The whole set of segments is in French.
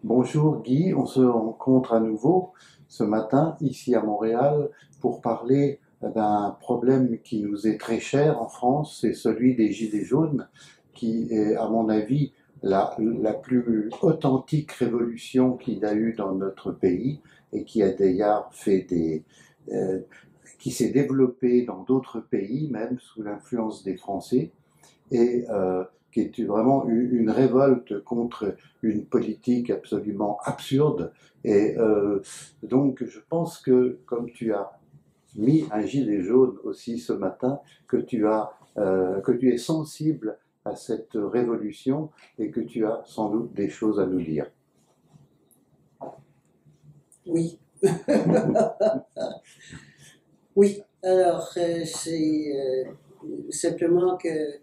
Bonjour Guy, on se rencontre à nouveau ce matin ici à Montréal pour parler d'un problème qui nous est très cher en France, c'est celui des Gilets jaunes, qui est à mon avis la plus authentique révolution qu'il y a eu dans notre pays et qui a d'ailleurs euh, qui s'est développée dans d'autres pays, même sous l'influence des Français et qui est vraiment une révolte contre une politique absolument absurde. Et donc, je pense que, comme tu as mis un gilet jaune aussi ce matin, que tu es sensible à cette révolution et que tu as sans doute des choses à nous dire. Oui. Oui, alors j'ai simplement que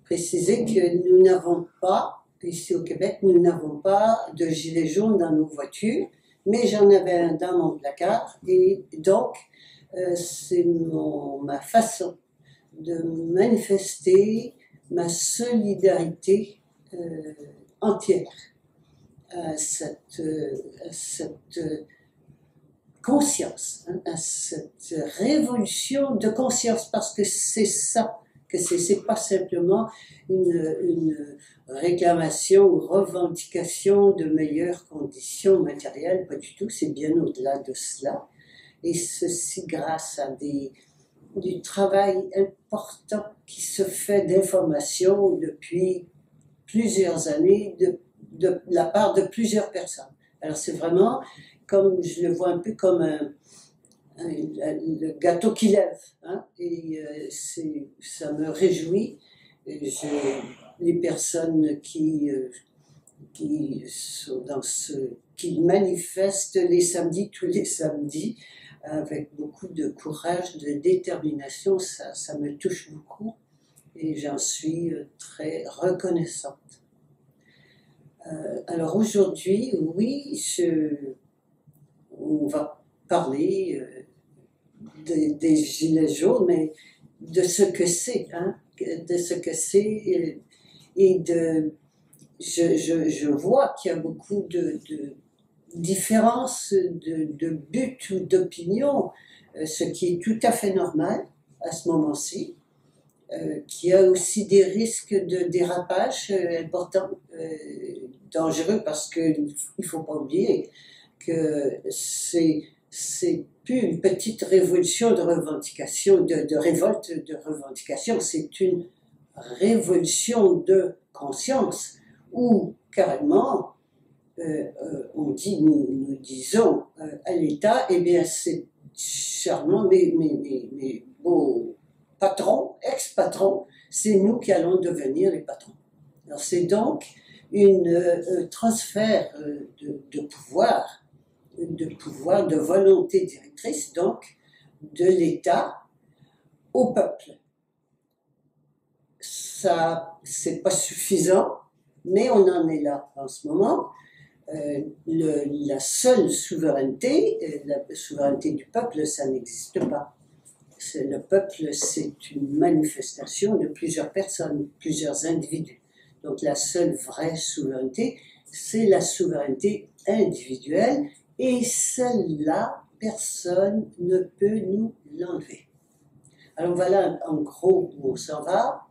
préciser que nous n'avons pas, ici au Québec, nous n'avons pas de gilet jaune dans nos voitures, mais j'en avais un dans mon placard et donc c'est ma façon de manifester ma solidarité entière à cette conscience, hein, à cette révolution de conscience, parce que c'est ça que c'est pas simplement une réclamation ou revendication de meilleures conditions matérielles, pas du tout, c'est bien au-delà de cela, et ceci grâce à du travail important qui se fait d'information depuis plusieurs années de la part de plusieurs personnes. Alors c'est vraiment comme je le vois un peu comme le gâteau qui lève, hein, et ça me réjouit. Les personnes qui sont qui manifestent les samedis, tous les samedis, avec beaucoup de courage, de détermination, ça me touche beaucoup et j'en suis très reconnaissante. Alors aujourd'hui, oui, on va parler des gilets jaunes, mais de ce que c'est, hein, de ce que c'est, je vois qu'il y a beaucoup de différences de buts ou d'opinion, ce qui est tout à fait normal à ce moment-ci. Qu'il y a aussi des risques de dérapage importants, dangereux, parce qu'il ne faut pas oublier que c'est plus une petite révolution de revendication, de révolte de revendication, c'est une révolution de conscience où carrément on dit, nous disons à l'État, eh bien c'est charmant, mais beau patron, ex-patron, c'est nous qui allons devenir les patrons. Alors c'est donc un transfert de pouvoir, de volonté directrice, donc de l'État au peuple. Ça, c'est pas suffisant, mais on en est là en ce moment. La seule souveraineté, la souveraineté du peuple, ça n'existe pas. Le peuple, c'est une manifestation de plusieurs personnes, plusieurs individus. Donc la seule vraie souveraineté, c'est la souveraineté individuelle, et celle-là, personne ne peut nous l'enlever. Alors voilà en gros où on s'en va.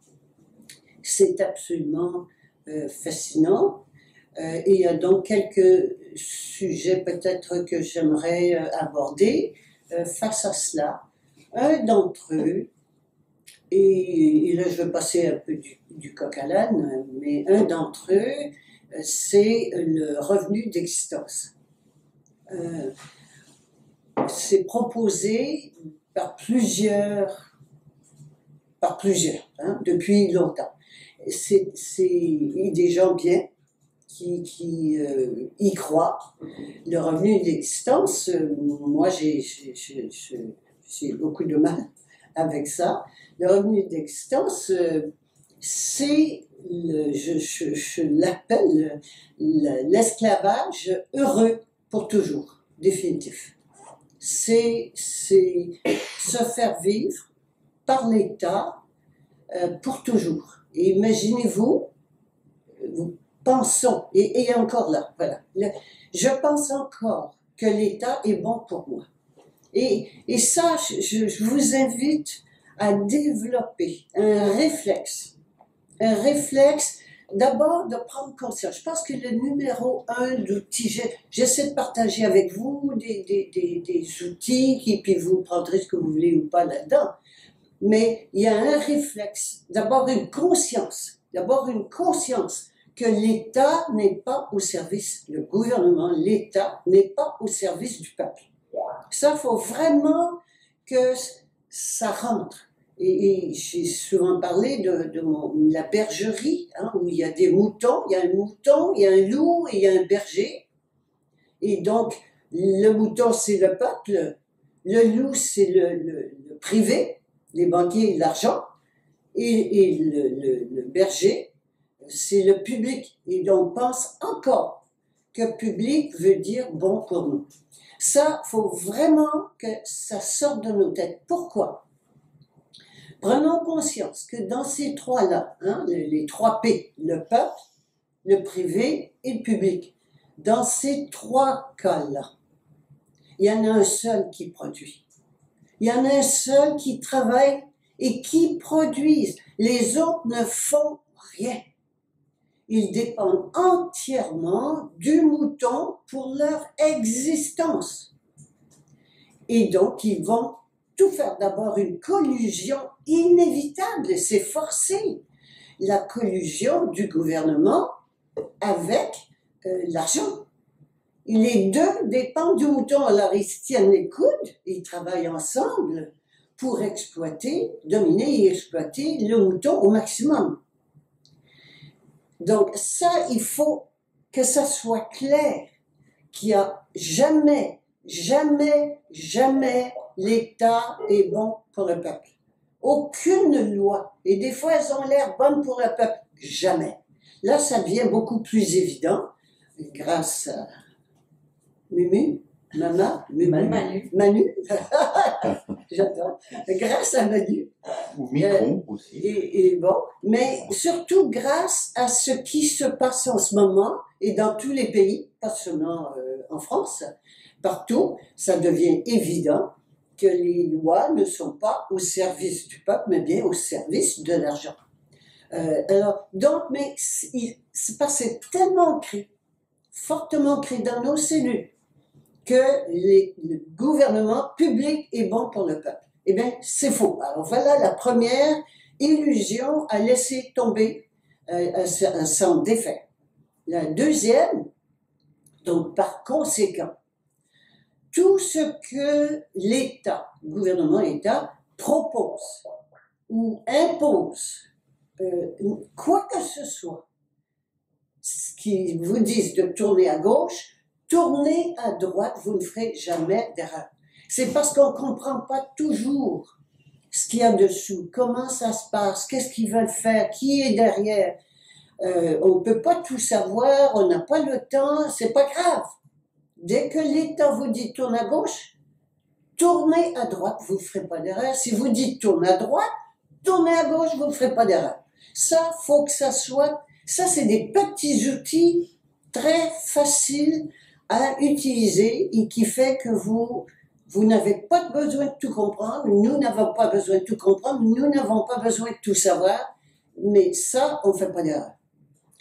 C'est absolument fascinant. Et il y a donc quelques sujets peut-être que j'aimerais aborder face à cela. Un d'entre eux, et là je vais passer un peu du coq à l'âne, mais un d'entre eux, c'est le revenu d'existence. C'est proposé par plusieurs, hein, depuis longtemps. C'est des gens bien qui y croient. Le revenu d'existence, moi j'ai beaucoup de mal avec ça. Le revenu d'existence, c'est, je l'appelle l'esclavage heureux pour toujours, définitif. C'est se faire vivre par l'État pour toujours. Et imaginez-vous, pensons, et encore là, voilà, je pense encore que l'État est bon pour moi. Et ça, je vous invite à développer un réflexe d'abord de prendre conscience. Je pense que le numéro un d'outils, j'essaie de partager avec vous des outils, et puis vous prendrez ce que vous voulez ou pas là-dedans. Mais il y a un réflexe, d'abord une conscience que l'État n'est pas au service, le gouvernement, l'État n'est pas au service du peuple. Ça, il faut vraiment que ça rentre. Et j'ai souvent parlé de la bergerie, hein, où il y a des moutons, il y a un mouton, il y a un loup et il y a un berger. Et donc, le mouton, c'est le peuple, le loup, c'est le privé, les banquiers et l'argent, et le berger, c'est le public. Et donc, pense encore que public veut dire bon pour nous. Ça, faut vraiment que ça sorte de nos têtes. Pourquoi? Prenons conscience que dans ces trois-là, hein, les trois P, le peuple, le privé et le public, dans ces trois cas-là, il y en a un seul qui produit. Il y en a un seul qui travaille et qui produit. Les autres ne font rien. Ils dépendent entièrement du mouton pour leur existence. Et donc, ils vont tout faire. D'abord, une collusion inévitable, c'est forcé. La collusion du gouvernement avec l'argent. Les deux dépendent du mouton. Alors, ils se tiennent les coudes, ils travaillent ensemble pour exploiter, dominer et exploiter le mouton au maximum. Donc ça, il faut que ça soit clair, qu'il n'y a jamais l'État est bon pour le peuple. Aucune loi, et des fois elles ont l'air bonnes pour le peuple, jamais. Là, ça devient beaucoup plus évident, grâce à Manu, j'adore, grâce à Manu. Ou Micron aussi. Et bon, mais surtout grâce à ce qui se passe en ce moment, et dans tous les pays, pas seulement en France, partout, ça devient évident que les lois ne sont pas au service du peuple, mais bien au service de l'argent. Alors, donc, mais c'est parce que c'est tellement ancré, fortement ancré dans nos cellules, que le gouvernement public est bon pour le peuple. Eh bien, c'est faux. Alors voilà la première illusion à laisser tomber, à s'en défaire. La deuxième, donc par conséquent, tout ce que l'État, gouvernement, État, propose ou impose, quoi que ce soit, ce qui vous disent de tourner à gauche, tournez à droite, vous ne ferez jamais d'erreur. C'est parce qu'on ne comprend pas toujours ce qu'il y a dessous, comment ça se passe, qu'est-ce qu'ils veulent faire, qui est derrière. On ne peut pas tout savoir, on n'a pas le temps, c'est pas grave. Dès que l'État vous dit tourne à gauche, tournez à droite, vous ne ferez pas d'erreur. Si vous dites tourne à droite, tournez à gauche, vous ne ferez pas d'erreur. Ça, faut que ça soit, ça c'est des petits outils très faciles à utiliser et qui fait que vous n'avez pas besoin de tout comprendre, nous n'avons pas besoin de tout comprendre, nous n'avons pas besoin de tout savoir, mais ça, on ne fait pas d'erreur.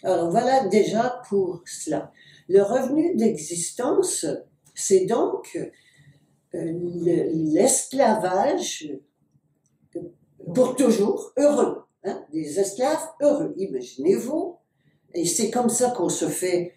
Alors voilà déjà pour cela. Le revenu d'existence, c'est donc l'esclavage pour toujours heureux, hein, des esclaves heureux. Imaginez-vous. Et c'est comme ça qu'on se fait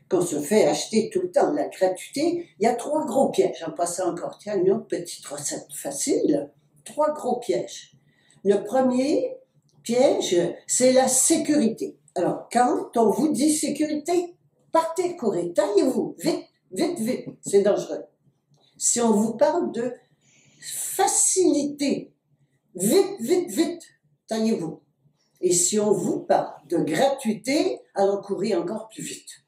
acheter tout le temps. La gratuité, il y a 3 gros pièges. En passant encore, tiens, une autre petite recette facile. 3 gros pièges. Le premier piège, c'est la sécurité. Alors, quand on vous dit sécurité, partez courir, taillez-vous, vite, vite, vite, c'est dangereux. Si on vous parle de facilité, vite, vite, vite, taillez-vous. Et si on vous parle de gratuité, alors courez encore plus vite.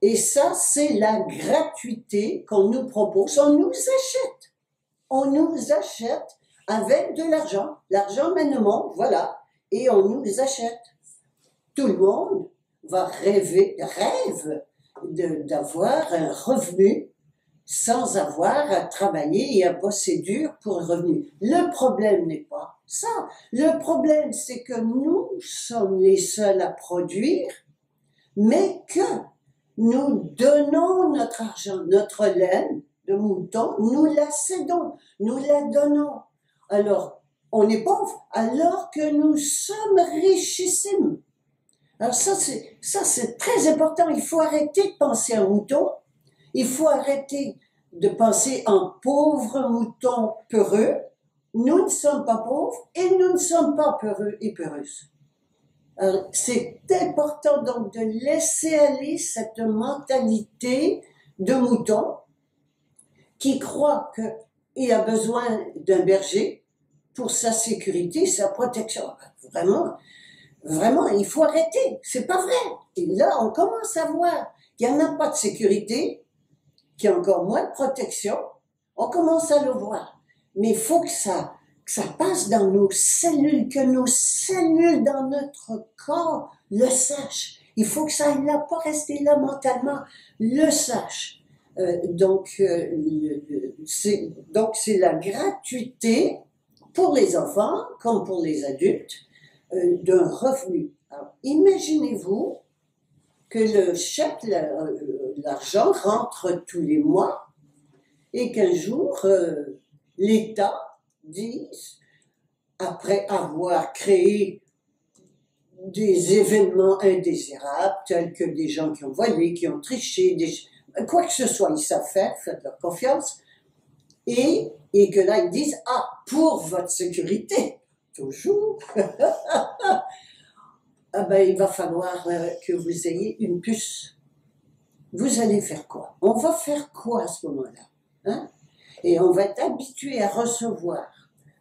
Et ça, c'est la gratuité qu'on nous propose. On nous achète. On nous achète avec de l'argent. L'argent mène le monde, voilà. Et on nous achète. Tout le monde rêve d'avoir un revenu sans avoir à travailler et à bosser dur pour un revenu. Le problème n'est pas ça. Le problème, c'est que nous sommes les seuls à produire, mais que nous donnons notre argent, notre laine de mouton, nous la cédons, nous la donnons. Alors, on est pauvre, alors que nous sommes richissimes. Alors ça, c'est très important. Il faut arrêter de penser en mouton. Il faut arrêter de penser en pauvres moutons peureux. Nous ne sommes pas pauvres et nous ne sommes pas peureux et peureuses. Alors, c'est important donc de laisser aller cette mentalité de mouton qui croit qu'il a besoin d'un berger pour sa sécurité, sa protection. Vraiment, il faut arrêter. C'est pas vrai. Et là, on commence à voir qu'il n'y en a pas de sécurité, qu'il y a encore moins de protection. On commence à le voir. Mais il faut que ça passe dans nos cellules, que nos cellules dans notre corps le sachent. Il faut que ça aille là, pas rester là mentalement, le sache. Donc, c'est la gratuité pour les enfants comme pour les adultes d'un revenu. Alors, imaginez-vous que le chèque, l'argent rentre tous les mois et qu'un jour, l'État dise, après avoir créé des événements indésirables, tels que des gens qui ont volé, qui ont triché, quoi que ce soit, ils savent faire, faites-leur confiance, et que là, ils disent, ah, pour votre sécurité, toujours, ah ben, il va falloir que vous ayez une puce. Vous allez faire quoi? On va faire quoi à ce moment-là? Hein? Et on va être habitué à recevoir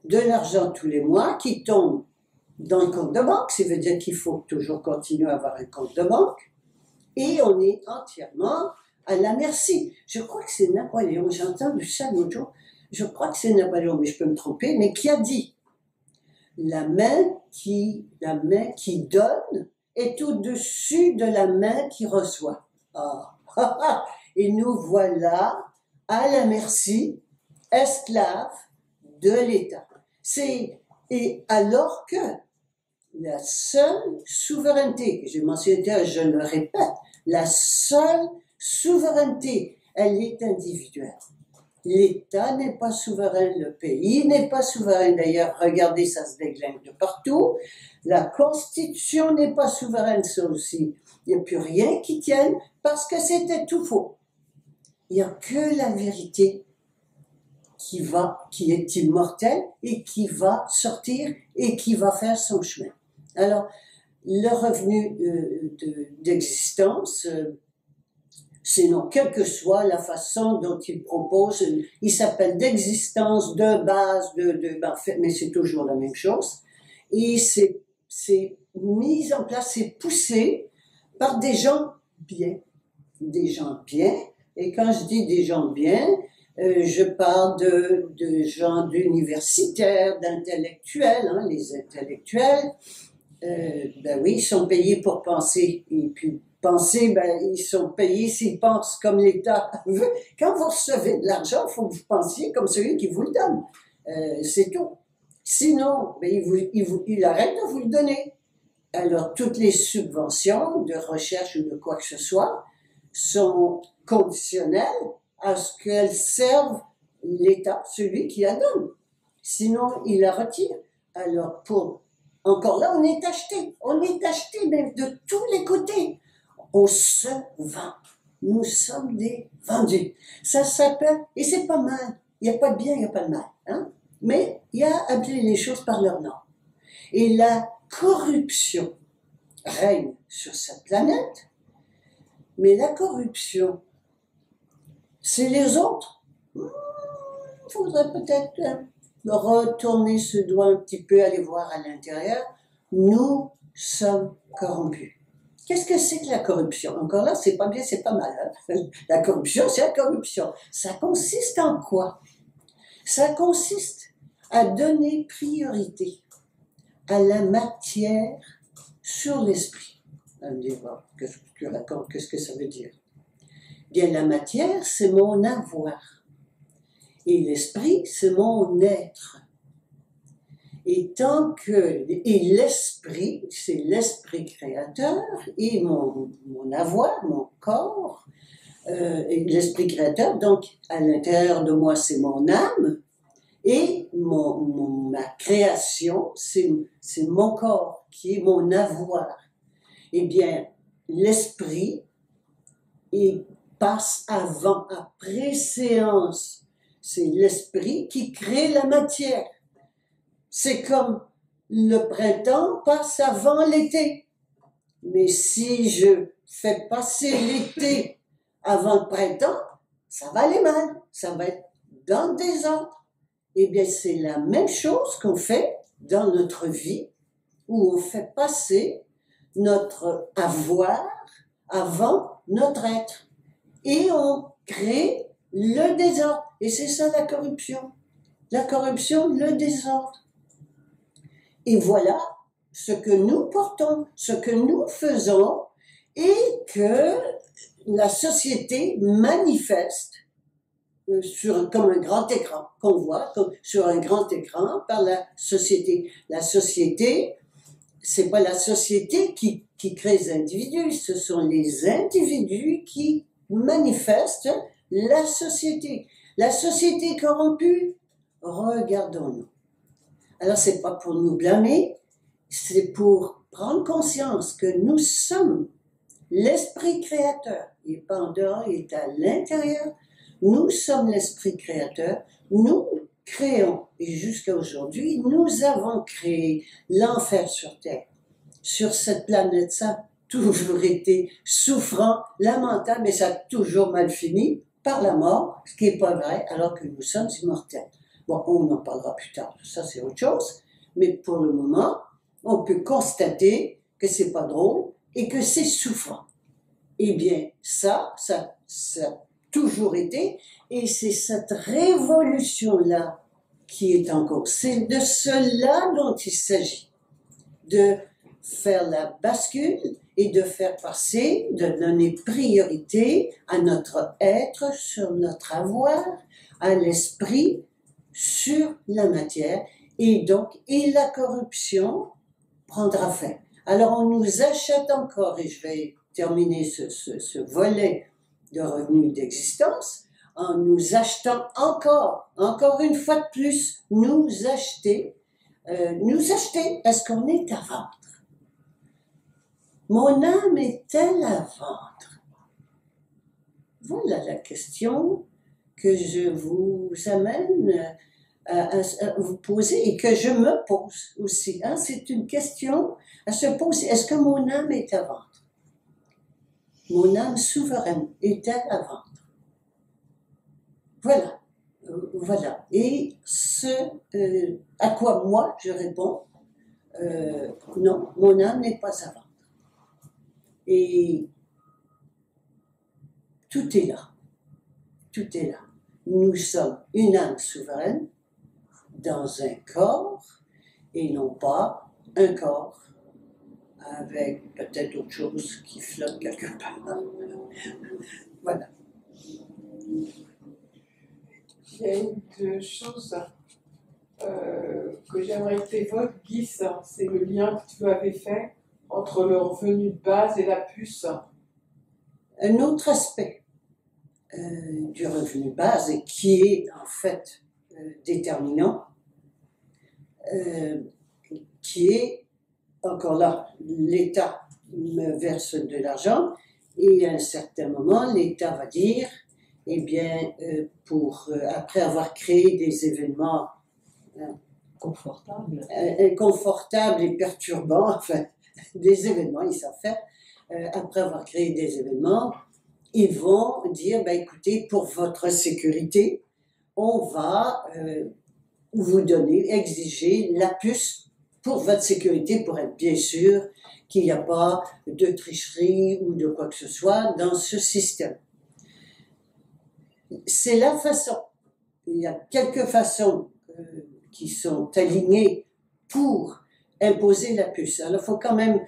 de l'argent tous les mois qui tombe dans le compte de banque. Ça veut dire qu'il faut toujours continuer à avoir un compte de banque. Et on est entièrement à la merci. Je crois que c'est Napoléon, j'ai entendu ça l'autre jour, je crois que c'est Napoléon, mais je peux me tromper, mais qui a dit la main qui donne est au-dessus de la main qui reçoit. Ah. Et nous voilà à la merci, esclaves de l'État. Et alors que la seule souveraineté, j'ai mentionné, je le répète, la seule souveraineté, elle est individuelle. L'État n'est pas souverain, le pays n'est pas souverain. D'ailleurs, regardez, ça se déglingue de partout. La Constitution n'est pas souveraine, ça aussi. Il n'y a plus rien qui tienne parce que c'était tout faux. Il n'y a que la vérité qui est immortelle et qui va sortir et qui va faire son chemin. Alors, le revenu d'existence, sinon, quelle que soit la façon dont il propose, il s'appelle d'existence, de base, mais c'est toujours la même chose. Et c'est mis en place, c'est poussé par des gens bien. Des gens bien. Et quand je dis des gens bien, je parle de gens d'universitaires, d'intellectuels, hein, les intellectuels. Ben oui, ils sont payés pour penser. Et puis, penser, ben, ils sont payés s'ils pensent comme l'État veut. Quand vous recevez de l'argent, il faut que vous pensiez comme celui qui vous le donne. C'est tout. Sinon, ben, il arrête de vous le donner. Alors, toutes les subventions de recherche ou de quoi que ce soit sont conditionnelles à ce qu'elles servent l'État, celui qui la donne. Sinon, il la retire. Alors, encore là, on est acheté même de tous les côtés. On se vend. Nous sommes des vendus. Ça s'appelle, et c'est pas mal. Il n'y a pas de bien, il n'y a pas de mal. Hein? Mais il y a à appeler les choses par leur nom. Et la corruption règne sur cette planète, mais la corruption, c'est les autres. Il faudrait peut-être retourner ce doigt un petit peu, aller voir à l'intérieur. Nous sommes corrompus. Qu'est-ce que c'est que la corruption? Encore là, c'est pas bien, c'est pas mal. Hein? La corruption, c'est la corruption. Ça consiste en quoi? Ça consiste à donner priorité à la matière sur l'esprit. Elle me dit, bon, qu'est-ce que tu racontes, qu'est-ce que ça veut dire? Bien, la matière, c'est mon avoir. Et l'esprit, c'est mon être. Et tant que... Et l'esprit, c'est l'esprit créateur, et mon avoir, mon corps, et l'esprit créateur, donc à l'intérieur de moi, c'est mon âme, et ma création, c'est mon corps, qui est mon avoir. Eh bien, l'esprit, il passe avant, à préséance. C'est l'esprit qui crée la matière. C'est comme le printemps passe avant l'été. Mais si je fais passer l'été avant le printemps, ça va aller mal. Ça va être dans le désordre. Eh bien, c'est la même chose qu'on fait dans notre vie, où on fait passer notre avoir avant notre être. Et on crée le désordre. Et c'est ça la corruption. La corruption, le désordre. Et voilà ce que nous portons, ce que nous faisons, et que la société manifeste comme un grand écran, qu'on voit sur un grand écran par la société. La société, c'est pas la société qui crée les individus, ce sont les individus qui manifestent la société. La société corrompue, regardons-nous. Alors, c'est pas pour nous blâmer, c'est pour prendre conscience que nous sommes l'esprit créateur. Il n'est pas en dehors, il est à l'intérieur. Nous sommes l'esprit créateur. Nous créons. Et jusqu'à aujourd'hui, nous avons créé l'enfer sur Terre. Sur cette planète, ça a toujours été souffrant, lamentable, et ça a toujours mal fini par la mort, ce qui n'est pas vrai, alors que nous sommes immortels. Bon, on en parlera plus tard, ça c'est autre chose, mais pour le moment, on peut constater que c'est pas drôle et que c'est souffrant. Eh bien, ça a toujours été, et c'est cette révolution-là qui est en cours. C'est de cela dont il s'agit, de faire la bascule et de faire passer, de donner priorité à notre être sur notre avoir, à l'esprit sur la matière, et donc, et la corruption prendra fin. Alors, on nous achète encore, et je vais terminer ce volet de revenus d'existence, en nous achetant encore une fois de plus, nous acheter, parce qu'on est à vendre. Mon âme est-elle à vendre? Voilà la question que je vous amène à vous poser et que je me pose aussi. Hein? C'est une question à se poser. Est-ce que mon âme est à vendre? Mon âme souveraine est-elle à vendre? Voilà. Voilà. Et à quoi moi je réponds, non, mon âme n'est pas à vendre. Et tout est là. Tout est là. Nous sommes une âme souveraine dans un corps et non pas un corps avec peut-être autre chose qui flotte quelque part. Voilà. Il y a une chose que j'aimerais que tu évoques, Guy, c'est le lien que tu avais fait entre le revenu de base et la puce. Un autre aspect du revenu de base, et qui est en fait déterminant, qui est, encore là, l'État me verse de l'argent, et à un certain moment, l'État va dire, eh bien, après avoir créé des événements inconfortables et perturbants, enfin, des événements, ils savent faire, après avoir créé des événements, ils vont dire, ben, écoutez, pour votre sécurité, on va vous donner, exiger la puce pour votre sécurité, pour être bien sûr qu'il n'y a pas de tricherie ou de quoi que ce soit dans ce système. C'est la façon. Il y a quelques façons qui sont alignées pour imposer la puce. Alors, il faut quand même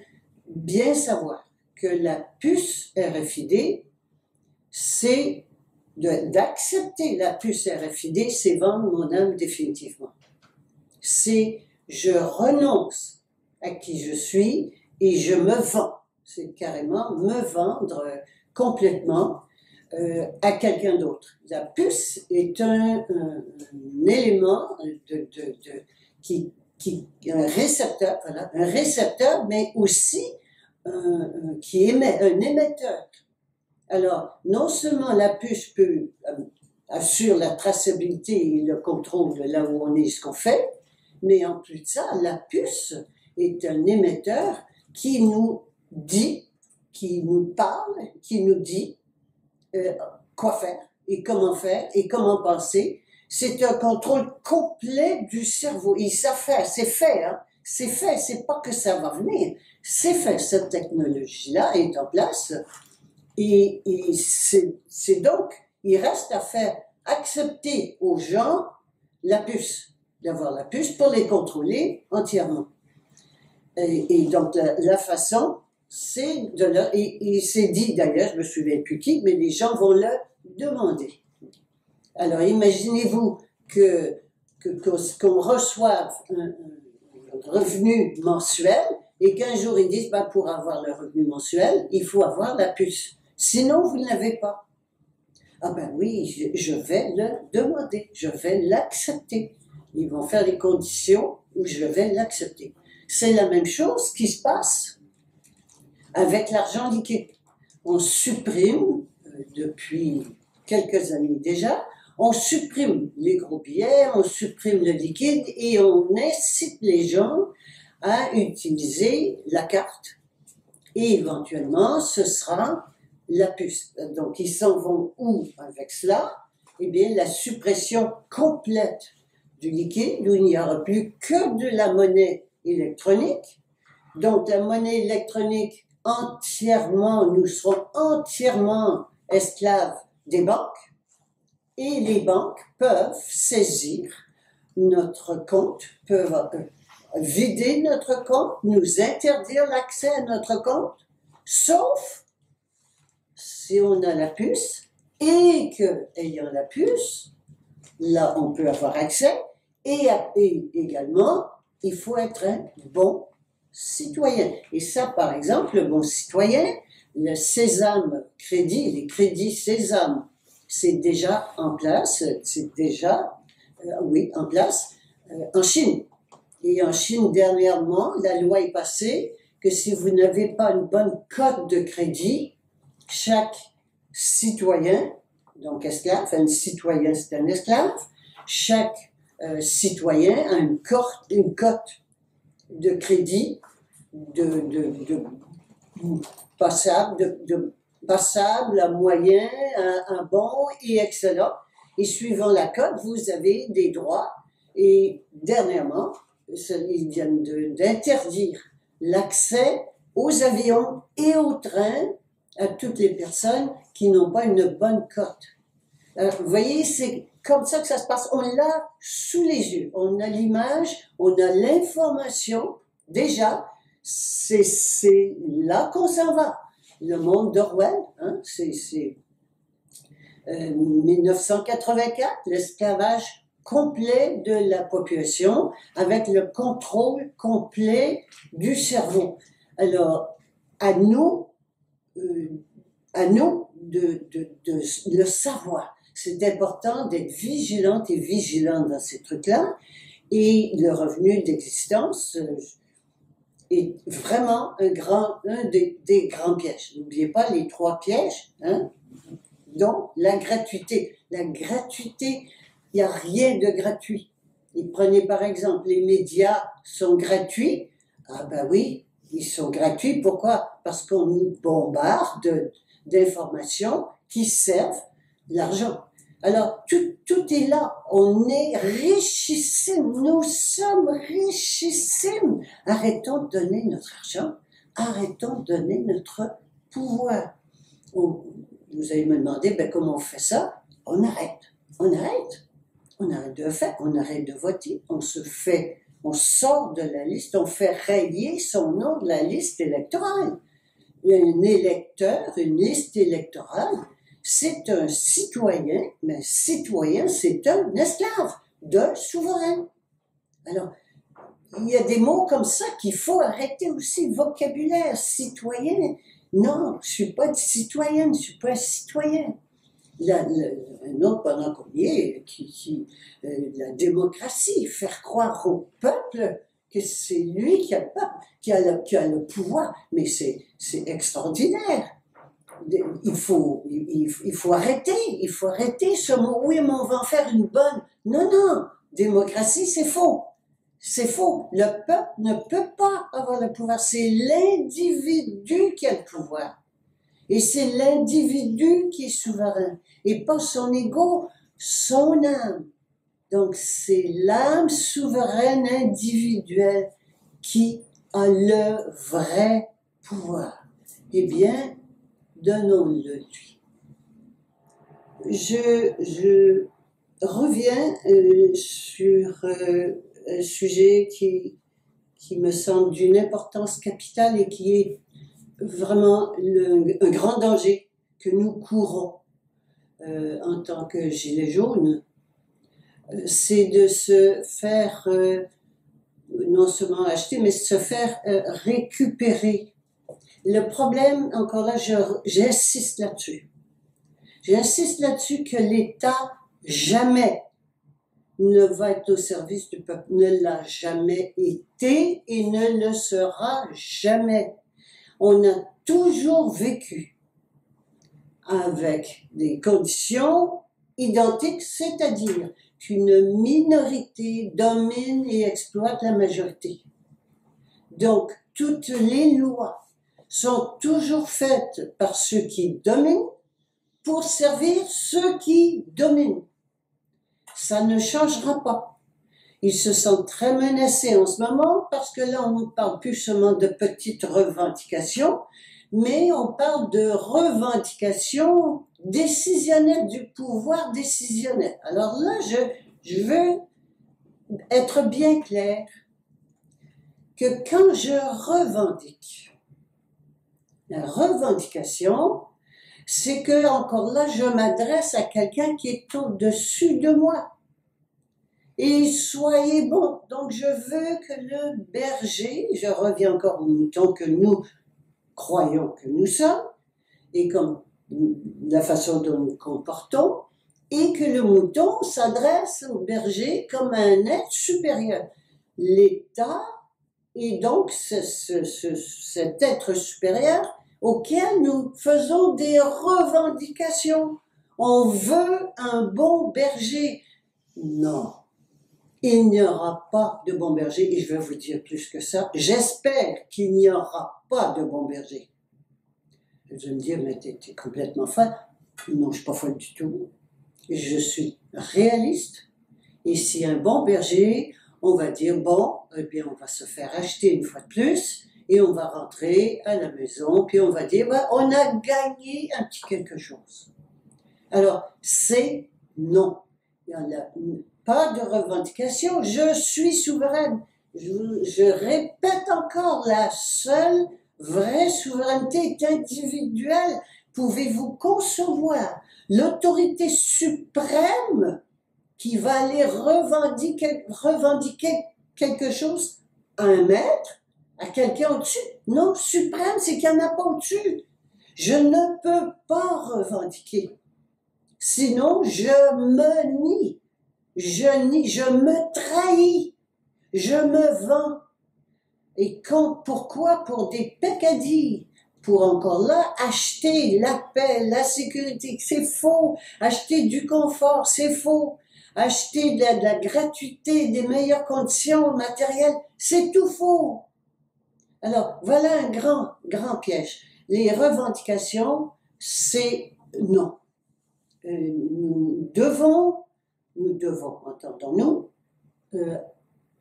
bien savoir que la puce RFID, c'est d'accepter la puce RFID, c'est vendre mon âme définitivement. C'est je renonce à qui je suis et je me vends. C'est carrément me vendre complètement à quelqu'un d'autre. La puce est un élément un récepteur, voilà, un récepteur, mais aussi qui émet, un émetteur. Alors, non seulement la puce assure la traçabilité et le contrôle de là où on est, ce qu'on fait, mais en plus de ça, la puce est un émetteur qui nous dit, qui nous parle, qui nous dit quoi faire et comment penser. C'est un contrôle complet du cerveau. Ils savent faire, c'est fait, hein? C'est fait, c'est pas que ça va venir. C'est fait, cette technologie-là est en place. Et c'est donc, il reste à faire accepter aux gens la puce, d'avoir la puce pour les contrôler entièrement. Et donc, la façon, c'est de leur... Et c'est dit d'ailleurs, je me souviens plus qui, mais les gens vont le demander. Alors, imaginez-vous qu'on reçoive un revenu mensuel et qu'un jour ils disent, ben, pour avoir le revenu mensuel, il faut avoir la puce. Sinon, vous ne l'avez pas. Ah ben oui, je vais le demander, je vais l'accepter. Ils vont faire les conditions où je vais l'accepter. C'est la même chose qui se passe avec l'argent liquide. On supprime, depuis quelques années déjà, on supprime les gros billets, on supprime le liquide et on incite les gens à utiliser la carte. Et éventuellement, ce sera la puce. Donc, ils s'en vont où avec cela? Eh bien, la suppression complète du liquide, où il n'y aura plus que de la monnaie électronique. Donc, la monnaie électronique entièrement, nous serons entièrement esclaves des banques. Et les banques peuvent saisir notre compte, peuvent vider notre compte, nous interdire l'accès à notre compte, sauf si on a la puce et que, ayant la puce, là, on peut avoir accès et également, il faut être un bon citoyen. Et ça, par exemple, le bon citoyen, le Sésame Crédit, les crédits Sésame, c'est déjà en place, en place en Chine. Et en Chine, dernièrement, la loi est passée que si vous n'avez pas une bonne cote de crédit, chaque citoyen, donc esclave, un citoyen c'est un esclave, chaque citoyen a une cote de crédit passable, à moyen, à bon et excellent. Et suivant la cote, vous avez des droits. Et dernièrement, ils viennent d'interdire l'accès aux avions et aux trains à toutes les personnes qui n'ont pas une bonne cote. Alors, vous voyez, c'est comme ça que ça se passe. On l'a sous les yeux. On a l'image, on a l'information. Déjà, c'est là qu'on s'en va. Le monde d'Orwell, hein, c'est 1984, l'esclavage complet de la population avec le contrôle complet du cerveau. Alors, à nous de le savoir. C'est important d'être vigilante et vigilant dans ces trucs-là. Et le revenu d'existence est vraiment un des grands pièges. N'oubliez pas les 3 pièges, hein? Donc, la gratuité. La gratuité, il n'y a rien de gratuit. Et prenez par exemple, les médias sont gratuits. Ah ben oui, ils sont gratuits. Pourquoi? Parce qu'on nous bombarde d'informations qui servent l'argent. Alors, tout est là. On est richissimes. Nous sommes richissimes. Arrêtons de donner notre argent. Arrêtons de donner notre pouvoir. Vous allez me demander, ben, comment on fait ça? On arrête. On arrête. On arrête de faire. On arrête de voter. On sort de la liste. On fait rayer son nom de la liste électorale. un électeur, une liste électorale, c'est un citoyen, mais citoyen, c'est un esclave d'un souverain. Alors, il y a des mots comme ça qu'il faut arrêter aussi, le vocabulaire, citoyen. Non, je suis pas citoyenne, je suis pas un citoyen. Un autre pendant qu'on y est, la démocratie, faire croire au peuple que c'est lui qui a le peuple, qui a le pouvoir, mais c'est extraordinaire. Il faut arrêter ce mot. Oui, mais on va en faire une bonne. Non, non, démocratie, c'est faux. C'est faux. Le peuple ne peut pas avoir le pouvoir. C'est l'individu qui a le pouvoir. Et c'est l'individu qui est souverain. Et pas son ego, son âme. Donc c'est l'âme souveraine individuelle qui a le vrai pouvoir. Eh bien, donnons-le lui. Je reviens sur un sujet qui me semble d'une importance capitale et qui est vraiment un grand danger que nous courons en tant que gilets jaunes, c'est de se faire non seulement acheter, mais se faire récupérer. Le problème, encore là, j'insiste là-dessus. J'insiste là-dessus que l'État jamais ne va être au service du peuple, ne l'a jamais été et ne le sera jamais. On a toujours vécu avec des conditions identiques, c'est-à-dire qu'une minorité domine et exploite la majorité. Donc, toutes les lois sont toujours faites par ceux qui dominent pour servir ceux qui dominent. Ça ne changera pas. Ils se sentent très menacés en ce moment parce que là, on ne parle plus seulement de petites revendications, mais on parle de revendications décisionnelles, du pouvoir décisionnel. Alors là, je veux être bien clair que quand je revendique, la revendication, c'est que, encore là, je m'adresse à quelqu'un qui est au-dessus de moi. Et soyez bon. Donc, je veux que le berger, je reviens encore au mouton que nous croyons que nous sommes, et comme la façon dont nous nous comportons, et que le mouton s'adresse au berger comme un être supérieur. L'État est donc cet être supérieur auquel nous faisons des revendications. On veut un bon berger. Non, il n'y aura pas de bon berger, et je vais vous dire plus que ça, j'espère qu'il n'y aura pas de bon berger. Vous allez me dire, mais t'es complètement folle. Non, je ne suis pas folle du tout. Je suis réaliste, et si un bon berger, on va dire, bon, eh bien, on va se faire acheter une fois de plus, et on va rentrer à la maison, puis on va dire, ben, on a gagné un petit quelque chose. Alors, c'est non. Il n'y a pas de revendication. Je suis souveraine. Je répète encore, la seule vraie souveraineté est individuelle. Pouvez-vous concevoir l'autorité suprême qui va aller revendiquer quelque chose à un maître, à quelqu'un au-dessus? Non, suprême, c'est qu'il n'y en a pas au-dessus. Je ne peux pas revendiquer. Sinon, je me nie. Je me trahis. Je me vends. Et pourquoi? Pour des peccadilles. Pour encore là, acheter la paix, la sécurité, c'est faux. Acheter du confort, c'est faux. Acheter de la gratuité, des meilleures conditions matérielles, c'est tout faux. Alors, voilà un grand piège. Les revendications, c'est non. Nous devons, entendons-nous,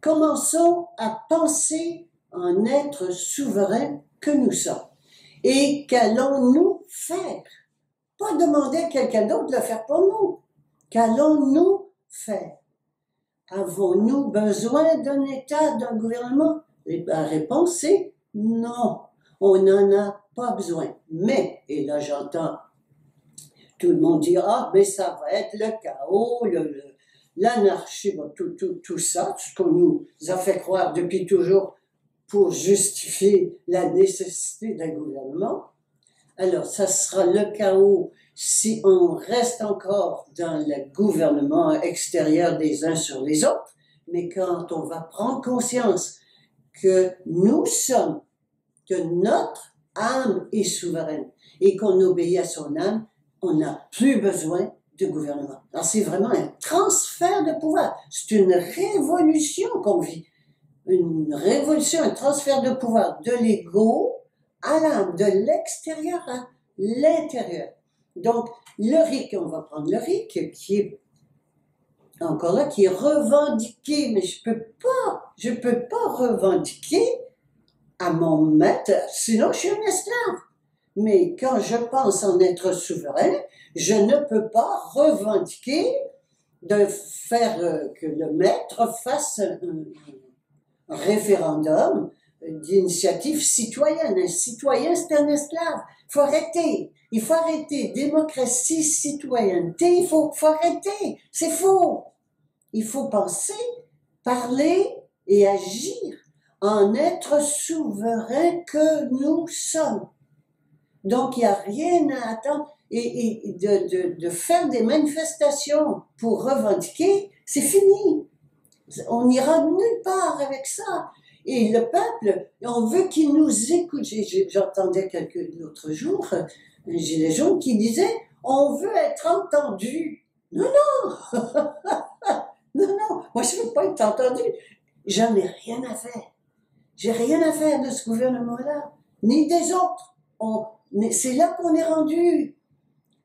commençons à penser en être souverain que nous sommes. Et qu'allons-nous faire? Pas demander à quelqu'un d'autre de le faire pour nous. Qu'allons-nous faire? Avons-nous besoin d'un État, d'un gouvernement? Et la réponse est non. On n'en a pas besoin. Mais, et là j'entends tout le monde dire, ah, mais ça va être le chaos, l'anarchie, bon, tout ça, ce qu'on nous a fait croire depuis toujours pour justifier la nécessité d'un gouvernement. Alors, ça sera le chaos si on reste encore dans le gouvernement extérieur des uns sur les autres, mais quand on va prendre conscience que nous sommes, que notre âme est souveraine et qu'on obéit à son âme, on n'a plus besoin de gouvernement. Alors, c'est vraiment un transfert de pouvoir. C'est une révolution qu'on vit. Une révolution, un transfert de pouvoir de l'ego à l'âme, de l'extérieur à l'intérieur. Donc, le RIC, on va prendre le RIC, qui est encore là, qui est revendiqué, mais je peux pas revendiquer à mon maître, sinon je suis un esclave. Mais quand je pense en être souverain, je ne peux pas revendiquer de faire que le maître fasse un référendum d'initiative citoyenne. Un citoyen, c'est un esclave. Il faut arrêter. Démocratie, citoyenneté, il faut arrêter. C'est faux. Il faut penser, parler et agir en être souverain que nous sommes. Donc, il n'y a rien à attendre. Et de faire des manifestations pour revendiquer, c'est fini. On n'ira nulle part avec ça. Et le peuple, on veut qu'il nous écoute. J'entendais l'autre jour un gilet jaune qui disait « On veut être entendu ». Non, non. Non, non. Moi, je ne veux pas être entendu. J'en ai rien à faire. J'ai rien à faire de ce gouvernement-là, ni des autres. C'est là qu'on est rendu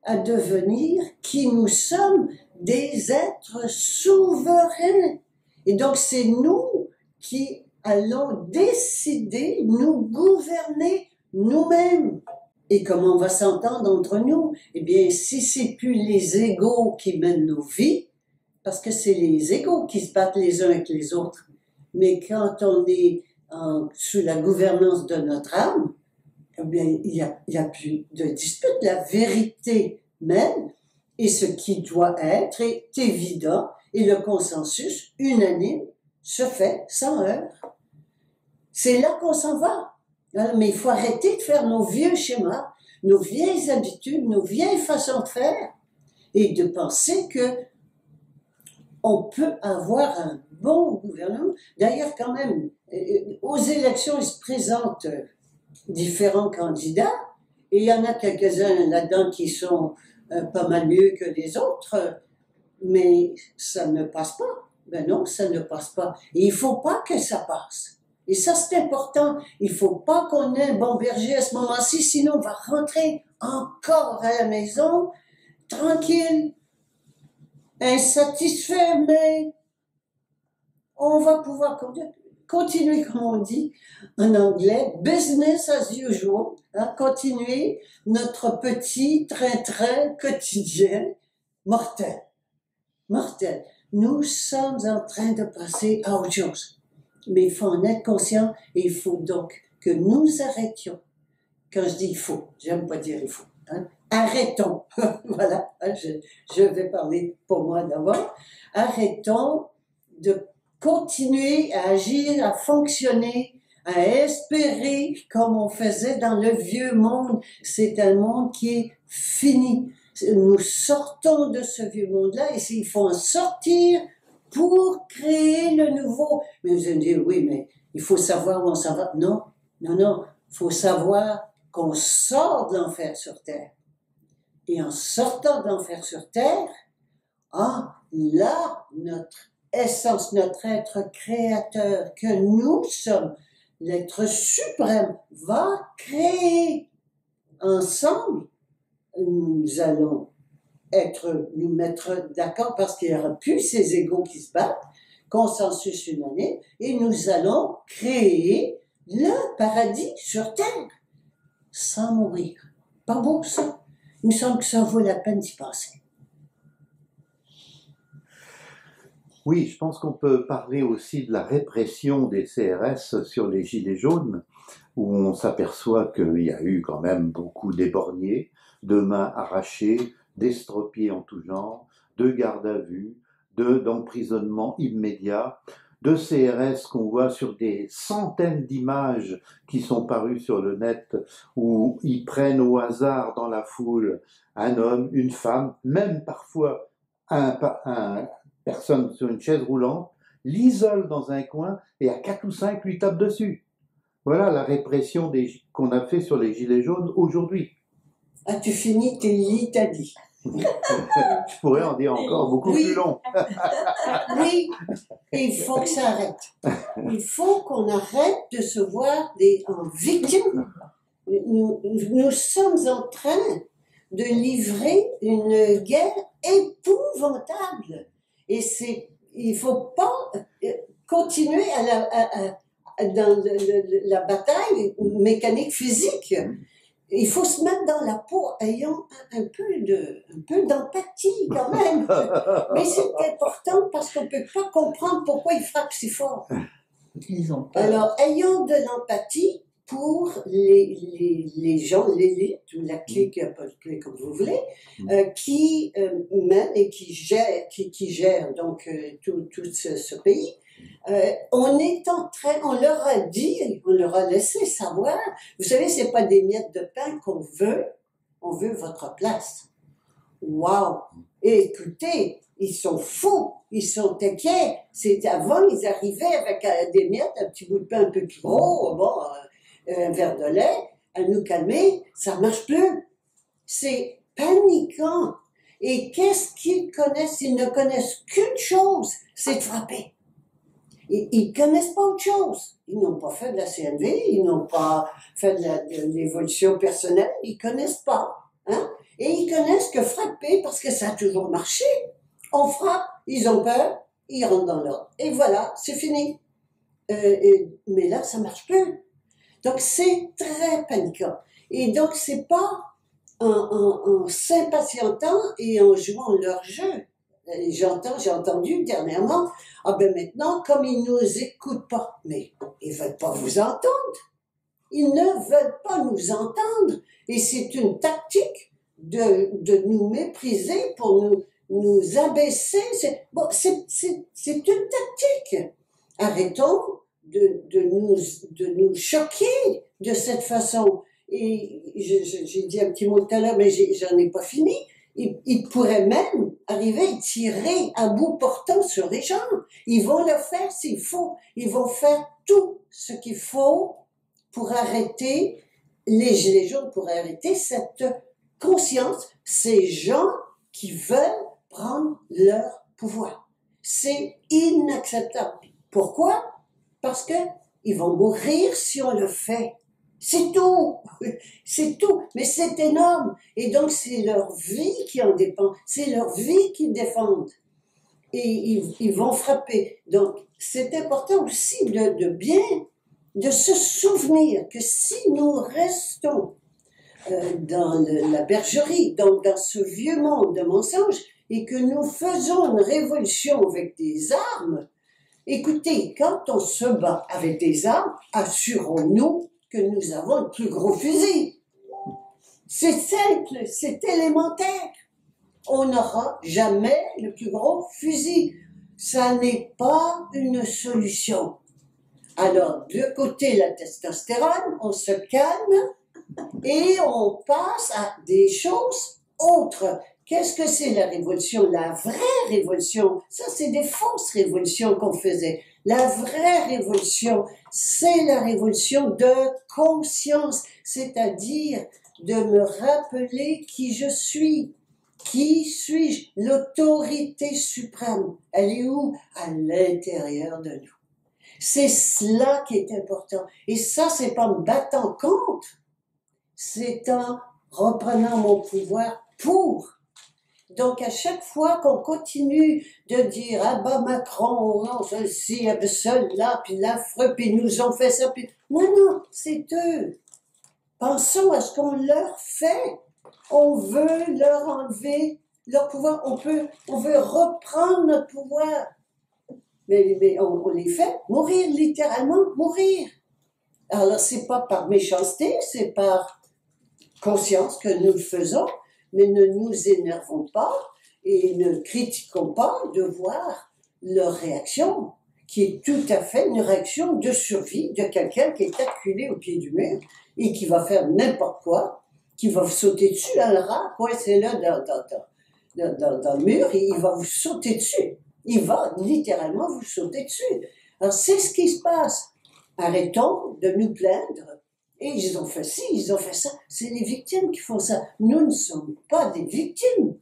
à devenir qui nous sommes, des êtres souverains. Et donc, c'est nous qui allons décider, nous gouverner nous-mêmes. Et comment on va s'entendre entre nous? Eh bien, si c'est plus les égos qui mènent nos vies, parce que c'est les égos qui se battent les uns avec les autres. Mais quand on est sous la gouvernance de notre âme, eh bien, il y a plus de dispute. La vérité même, et ce qui doit être, est évident, et le consensus unanime se fait sans heurts. C'est là qu'on s'en va. Mais il faut arrêter de faire nos vieux schémas, nos vieilles habitudes, nos vieilles façons de faire, et de penser que on peut avoir un bon gouvernement. D'ailleurs, quand même, aux élections, il se présentent différents candidats, et il y en a quelques-uns là-dedans qui sont pas mal mieux que les autres, mais ça ne passe pas. Ben non, ça ne passe pas. Et il ne faut pas que ça passe. Et ça, c'est important. Il ne faut pas qu'on ait un bon berger à ce moment-ci, sinon on va rentrer encore à la maison, tranquille, insatisfait, mais on va pouvoir continuer, comme on dit en anglais, business as usual, continuer notre petit train-train quotidien mortel. Mortel. Nous sommes en train de passer à autre chose. Mais il faut en être conscient et il faut donc que nous arrêtions. Quand je dis il faut, j'aime pas dire il faut. Arrêtons. Voilà, je vais parler pour moi d'abord. Arrêtons de continuer à agir, à fonctionner, à espérer comme on faisait dans le vieux monde. C'est un monde qui est fini. Nous sortons de ce vieux monde-là et il faut en sortir pour créer le nouveau. Mais vous allez me dire, oui, mais il faut savoir où on s'en va. Non, non, non. Il faut savoir qu'on sort de l'enfer sur Terre. Et en sortant de l'enfer sur Terre, là, notre essence, notre être créateur que nous sommes, l'être suprême, va créer ensemble. Nous allons nous mettre d'accord parce qu'il n'y aura plus ces égos qui se battent, consensus unanime, et nous allons créer le paradis sur Terre, sans mourir. Pas beau ça? Il me semble que ça vaut la peine d'y penser. Oui, je pense qu'on peut parler aussi de la répression des CRS sur les Gilets jaunes, où on s'aperçoit qu'il y a eu quand même beaucoup d'éborgnés, de mains arrachées, d'estropiés en tout genre, de garde à vue, d'emprisonnement immédiat, de CRS qu'on voit sur des centaines d'images qui sont parues sur le net, où ils prennent au hasard dans la foule un homme, une femme, même parfois un personne sur une chaise roulante, l'isolent dans un coin et à 4 ou 5 lui tapent dessus. Voilà la répression qu'on a fait sur les gilets jaunes aujourd'hui. Ah, tu finis tes litanies. Je pourrais en dire encore beaucoup plus long. Oui, il faut que ça arrête. Il faut qu'on arrête de se voir en victimes. Nous sommes en train de livrer une guerre épouvantable. Et il ne faut pas continuer dans la bataille mécanique physique. Il faut se mettre dans la peau, ayant un peu d'empathie quand même. Mais c'est important parce qu'on ne peut pas comprendre pourquoi ils frappent si fort. Ils ont peur. Alors, ayons de l'empathie pour les gens, l'élite, ou la clique, comme vous voulez, qui mènent et qui gèrent donc tout ce pays. On leur a dit, on leur a laissé savoir, vous savez, c'est pas des miettes de pain qu'on veut, on veut votre place. Waouh! Et écoutez, ils sont fous, ils sont inquiets. Avant, ils arrivaient avec des miettes, un petit bout de pain un peu plus gros, un verre de lait, à nous calmer, ça marche plus. C'est paniquant. Et qu'est-ce qu'ils connaissent? Ils ne connaissent qu'une chose, c'est de frapper. Ils connaissent pas autre chose. Ils n'ont pas fait de la CNV, ils n'ont pas fait de l'évolution personnelle, ils connaissent pas. Hein? Et ils connaissent que frapper parce que ça a toujours marché. On frappe, ils ont peur, ils rentrent dans l'ordre. Et voilà, c'est fini. Mais là, ça marche plus. Donc, c'est très paniquant. Et donc, c'est pas en s'impatientant et en jouant leur jeu. J'ai entendu dernièrement, maintenant, comme ils nous écoutent pas, mais ils veulent pas vous entendre. Ils ne veulent pas nous entendre. Et c'est une tactique de nous mépriser pour nous abaisser. C'est une tactique. Arrêtons de nous choquer de cette façon. Et j'ai dit un petit mot tout à l'heure, mais j'en ai pas fini. Ils pourraient même arriver à tirer à bout portant sur les gens. Ils vont le faire s'il faut. Ils vont faire tout ce qu'il faut pour arrêter les gilets jaunes, pour arrêter cette conscience, ces gens qui veulent prendre leur pouvoir. C'est inacceptable. Pourquoi? Parce que ils vont mourir si on le fait. C'est tout, c'est tout, mais c'est énorme. Et donc c'est leur vie qui en dépend, c'est leur vie qu'ils défendent. Et ils vont frapper. Donc c'est important aussi de se souvenir que si nous restons dans la bergerie, donc dans ce vieux monde de mensonges, et que nous faisons une révolution avec des armes, écoutez, quand on se bat avec des armes, assurons-nous que nous avons le plus gros fusil. C'est simple, c'est élémentaire. On n'aura jamais le plus gros fusil. Ça n'est pas une solution. Alors, de côté la testostérone, on se calme et on passe à des choses autres. Qu'est-ce que c'est la révolution? La vraie révolution, ça c'est des fausses révolutions qu'on faisait. La vraie révolution, c'est la révolution de conscience, c'est-à-dire de me rappeler qui je suis. Qui suis-je? L'autorité suprême. Elle est où? À l'intérieur de nous. C'est cela qui est important. Et ça, c'est pas me battant contre, c'est en reprenant mon pouvoir pour. Donc, à chaque fois qu'on continue de dire, Macron, non, ceci, cela, puis l'affreux, puis ils nous ont fait ça, puis... Non, c'est eux. Pensons à ce qu'on leur fait. On veut leur enlever leur pouvoir. On veut reprendre notre pouvoir. Mais on les fait mourir, littéralement mourir. Alors, c'est pas par méchanceté, c'est par conscience que nous le faisons, mais ne nous énervons pas et ne critiquons pas de voir leur réaction, qui est tout à fait une réaction de survie de quelqu'un qui est acculé au pied du mur et qui va faire n'importe quoi, qui va vous sauter dessus, un rat coincé là dans le mur, et il va vous sauter dessus. Il va littéralement vous sauter dessus. Alors, c'est ce qui se passe. Arrêtons de nous plaindre. Et ils ont fait ci, ils ont fait ça. C'est les victimes qui font ça. Nous ne sommes pas des victimes.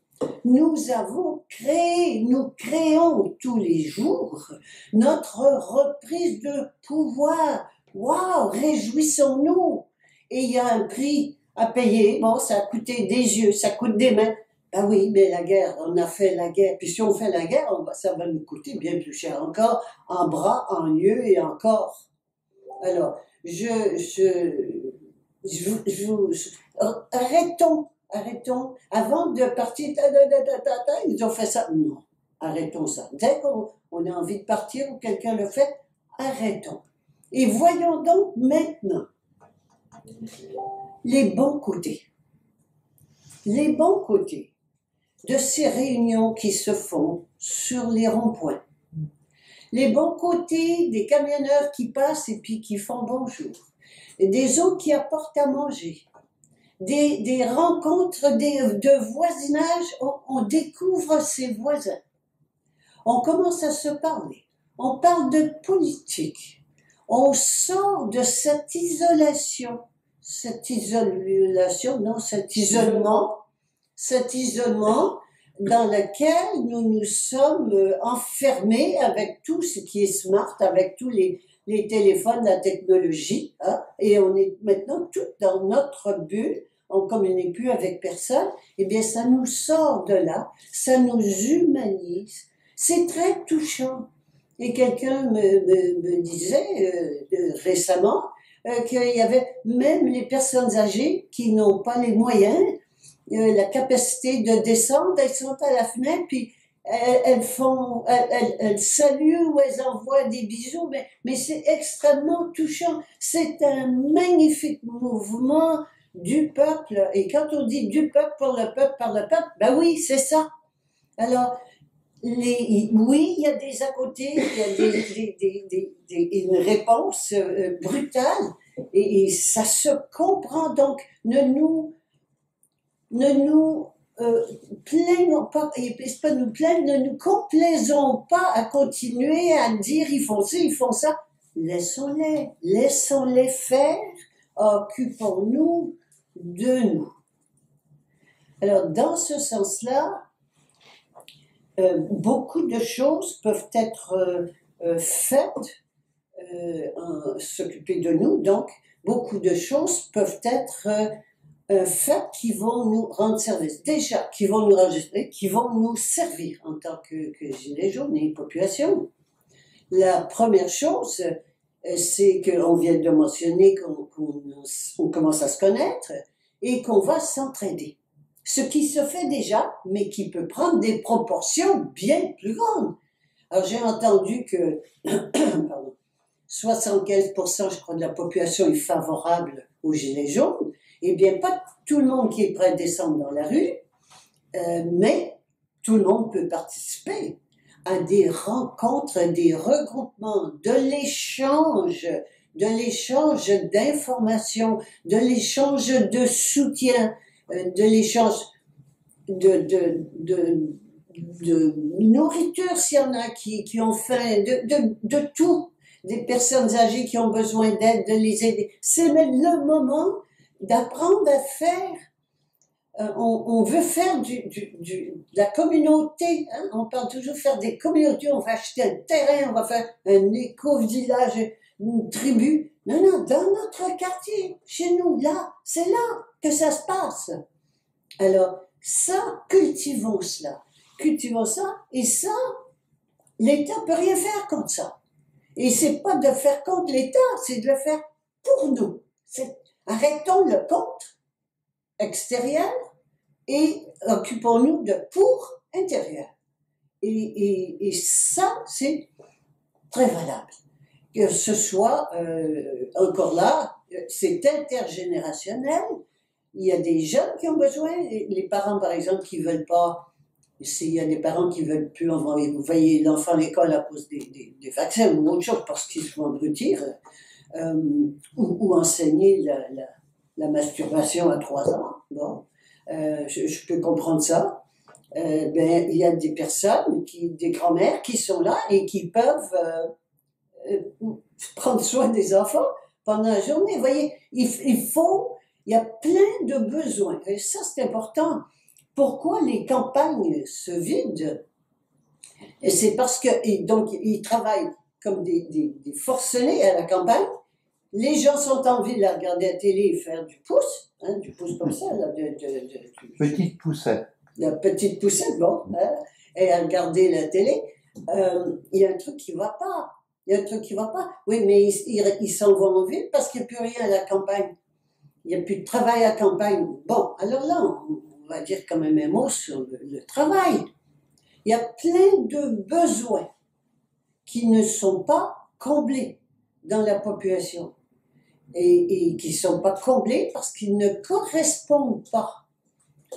Nous avons créé, nous créons tous les jours notre reprise de pouvoir. Waouh, réjouissons-nous. Et il y a un prix à payer. Bon, ça a coûté des yeux, ça coûte des mains. Ah oui, mais la guerre, on a fait la guerre. Puis si on fait la guerre, ça va nous coûter bien plus cher encore, en bras, en yeux et en corps. Alors, arrêtons. Avant de partir, ils ont fait ça. Non, arrêtons ça. Dès qu'on a envie de partir ou quelqu'un le fait, arrêtons. Et voyons donc maintenant les bons côtés. Les bons côtés de ces réunions qui se font sur les ronds-points. Les bons côtés des camionneurs qui passent et puis qui font bonjour. Des autres qui apportent à manger. Des rencontres de voisinage, on découvre ses voisins. On commence à se parler. On parle de politique. On sort de cette isolation. Cet isolement dans lequel nous nous sommes enfermés avec tout ce qui est smart, avec tous les téléphones, la technologie, hein, et on est maintenant tout dans notre bulle, on ne communique plus avec personne. Eh bien, ça nous sort de là, ça nous humanise, c'est très touchant. Et quelqu'un me disait récemment qu'il y avait même les personnes âgées qui n'ont pas les moyens, la capacité de descendre, elles sont à la fenêtre, puis elles saluent ou elles envoient des bisous, mais c'est extrêmement touchant. C'est un magnifique mouvement du peuple. Et quand on dit du peuple, pour le peuple, par le peuple, ben oui, c'est ça. Alors, oui, il y a des à côté, il y a une réponse brutale, et ça se comprend. Donc, ne nous plaignons pas, et pas nous plaindre, ne nous complaisons pas à continuer à dire ils font ci, ils font ça. Laissons-les faire, occupons-nous de nous. Alors, dans ce sens-là, beaucoup de choses peuvent être faites, s'occuper de nous, donc beaucoup de choses peuvent être faites qui vont nous rendre service. Déjà, qui vont nous enregistrer, qui vont nous servir en tant que gilets jaunes et population. La première chose, c'est qu'on vient de mentionner qu'on commence à se connaître et qu'on va s'entraider. Ce qui se fait déjà, mais qui peut prendre des proportions bien plus grandes. Alors, j'ai entendu que 75%, je crois, de la population est favorable aux gilets jaunes. Eh bien, pas tout le monde qui est prêt à descendre dans la rue, mais tout le monde peut participer à des rencontres, des regroupements, de l'échange d'informations, de l'échange de soutien, de l'échange de nourriture s'il y en a qui ont faim, de tout, des personnes âgées qui ont besoin d'aide, de les aider. C'est le moment d'apprendre à faire. On veut faire de la communauté, hein? On parle toujours de faire des communautés, on va acheter un terrain, on va faire un éco-village, une tribu. Non, dans notre quartier, chez nous, là, c'est là que ça se passe. Alors, ça, cultivons ça, et ça, l'État peut rien faire contre ça. Et c'est pas de faire contre l'État, c'est de le faire pour nous. Arrêtons le contre extérieur et occupons-nous de pour intérieur. Et ça, c'est très valable. que ce soit encore là, c'est intergénérationnel. Il y a des jeunes qui ont besoin, les parents par exemple qui veulent pas, s'il y a des parents qui veulent plus envoyer l'enfant à l'école à cause des vaccins ou autre chose parce qu'ils se font abrutir, ou enseigner la masturbation à 3 ans, bon, je peux comprendre ça. Ben, il y a des personnes, des grands-mères qui sont là et qui peuvent prendre soin des enfants pendant la journée. Vous voyez, il y a plein de besoins. Et ça, c'est important. Pourquoi les campagnes se vident? Et c'est parce que, donc, ils travaillent comme des forcenés à la campagne. Les gens sont en ville à regarder la télé et faire du pouce, hein, du pouce comme ça, là, Petite poussette. La petite poussette, bon, hein, et à regarder la télé. Il y a un truc qui va pas. Il y a un truc qui va pas. Oui, mais ils s'en vont en ville parce qu'il n'y a plus rien à la campagne. Il n'y a plus de travail à la campagne. Bon, alors là, on va dire quand même un mot sur le travail. Il y a plein de besoins qui ne sont pas comblés dans la population. Et qui ne sont pas comblés parce qu'ils ne correspondent pas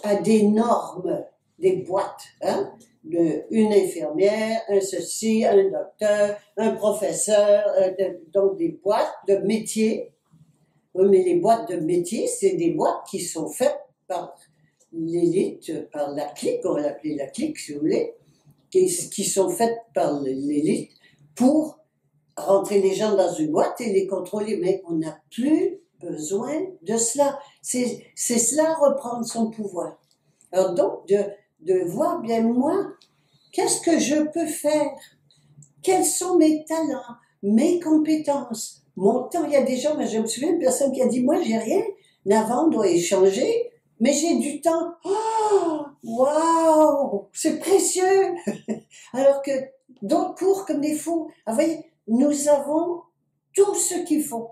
à des normes, des boîtes, hein? Une infirmière, un ceci, un docteur, un professeur, donc des boîtes de métiers. Oui, mais les boîtes de métiers, c'est des boîtes qui sont faites par l'élite, par la clique, on va l'appeler la clique si vous voulez, qui sont faites par l'élite pour rentrer les gens dans une boîte et les contrôler. Mais on n'a plus besoin de cela. C'est cela, reprendre son pouvoir. Alors donc, de voir bien moi, qu'est-ce que je peux faire? Quels sont mes talents, mes compétences, mon temps? Il y a des gens, mais je me souviens d'une personne qui a dit, moi, j'ai rien à vendre ou à échanger, mais j'ai du temps. Oh, waouh, c'est précieux! Alors que d'autres courent comme des fous. Ah, vous voyez, nous avons tout ce qu'il faut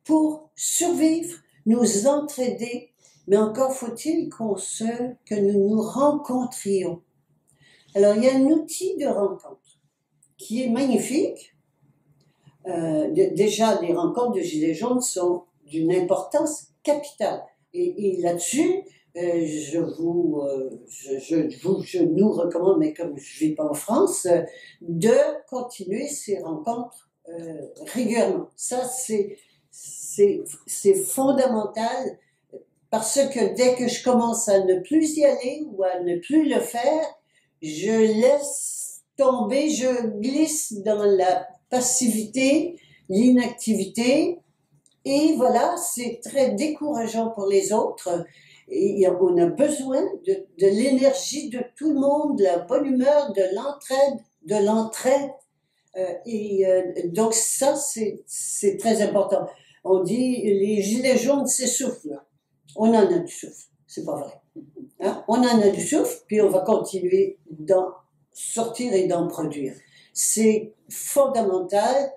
pour survivre, nous entraider, mais encore faut-il que nous nous rencontrions. Alors, il y a un outil de rencontre qui est magnifique. Déjà, les rencontres de Gilets jaunes sont d'une importance capitale. Et là-dessus, je nous recommande, mais comme je ne vis pas en France, de continuer ces rencontres régulièrement. Ça, c'est fondamental parce que dès que je commence à ne plus y aller ou à ne plus le faire, je laisse tomber, je glisse dans la passivité, l'inactivité, et voilà, c'est très décourageant pour les autres. Et on a besoin de l'énergie de tout le monde, de la bonne humeur, de l'entraide. Donc ça, c'est très important. On dit, les gilets jaunes s'essoufflent. On en a du souffle, c'est pas vrai. Hein? On en a du souffle, puis on va continuer d'en sortir et d'en produire. C'est fondamental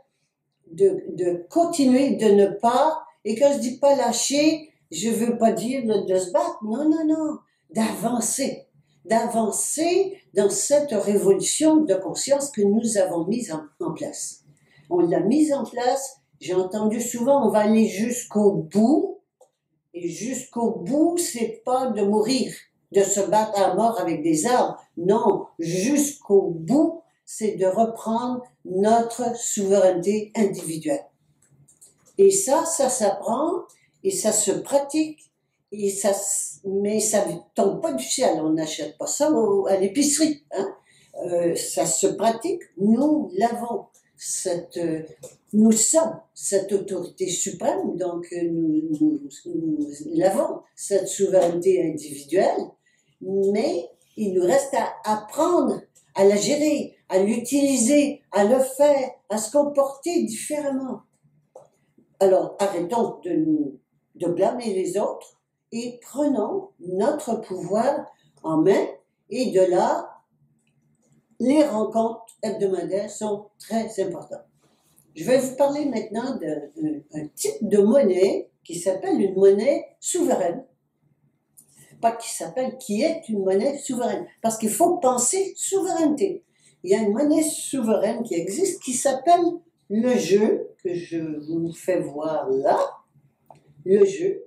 de continuer, de ne pas, et quand je dis pas lâcher, je veux pas dire de se battre, non, d'avancer dans cette révolution de conscience que nous avons mise en place. On l'a mise en place, j'ai entendu souvent, on va aller jusqu'au bout, et jusqu'au bout, c'est pas de mourir, de se battre à mort avec des armes, non, jusqu'au bout, c'est de reprendre notre souveraineté individuelle. Et ça s'apprend, et ça se pratique, mais ça ne tombe pas du ciel, on n'achète pas ça à l'épicerie. Hein? Ça se pratique, nous l'avons, nous sommes cette autorité suprême, donc nous l'avons, cette souveraineté individuelle, mais il nous reste à apprendre à la gérer, à l'utiliser, à le faire, à se comporter différemment. Alors, arrêtons de blâmer les autres et prenons notre pouvoir en main. Et de là, les rencontres hebdomadaires sont très importantes. Je vais vous parler maintenant d'un type de monnaie qui s'appelle une monnaie souveraine. Pas qui est une monnaie souveraine, parce qu'il faut penser souveraineté. Il y a une monnaie souveraine qui existe qui s'appelle le jeu que je vous fais voir là, le jeu,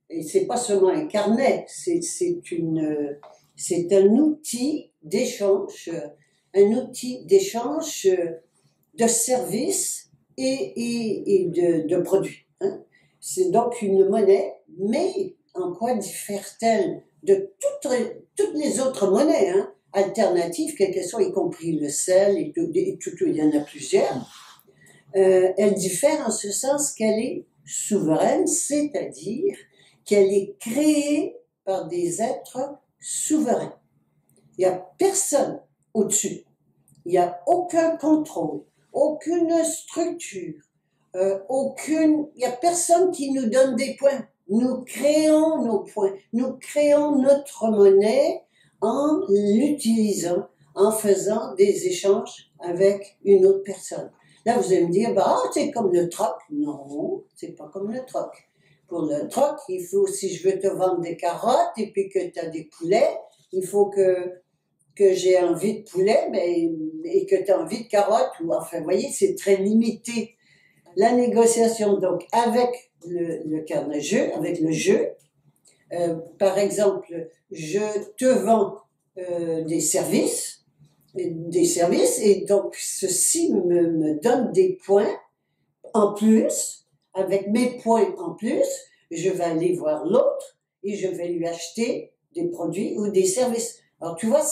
et c'est pas seulement un carnet, c'est un outil d'échange, de services et de produits. Hein. C'est donc une monnaie, mais en quoi diffère-t-elle de toutes les autres monnaies, hein, alternatives, quelles qu'elles soient, y compris le sel, et tout, il y en a plusieurs. Elle diffère en ce sens qu'elle est souveraine, c'est-à-dire qu'elle est créée par des êtres souverains. Il n'y a personne au-dessus. Il n'y a aucun contrôle, aucune structure, il n'y a personne qui nous donne des points. Nous créons nos points. Nous créons notre monnaie en l'utilisant, en faisant des échanges avec une autre personne. Là, vous allez me dire, bah, c'est comme le troc. Non, c'est pas comme le troc. Pour le troc, il faut, si je veux te vendre des carottes et puis que tu as des poulets, il faut que j'ai envie de poulet, et que tu as envie de carottes, ou enfin, vous voyez, c'est très limité. La négociation, donc, avec le carnet jeu, avec le jeu, par exemple, je te vends des services, et donc ceci me donne des points en plus. Avec mes points en plus, je vais aller voir l'autre et je vais lui acheter des produits ou des services. Alors tu vois,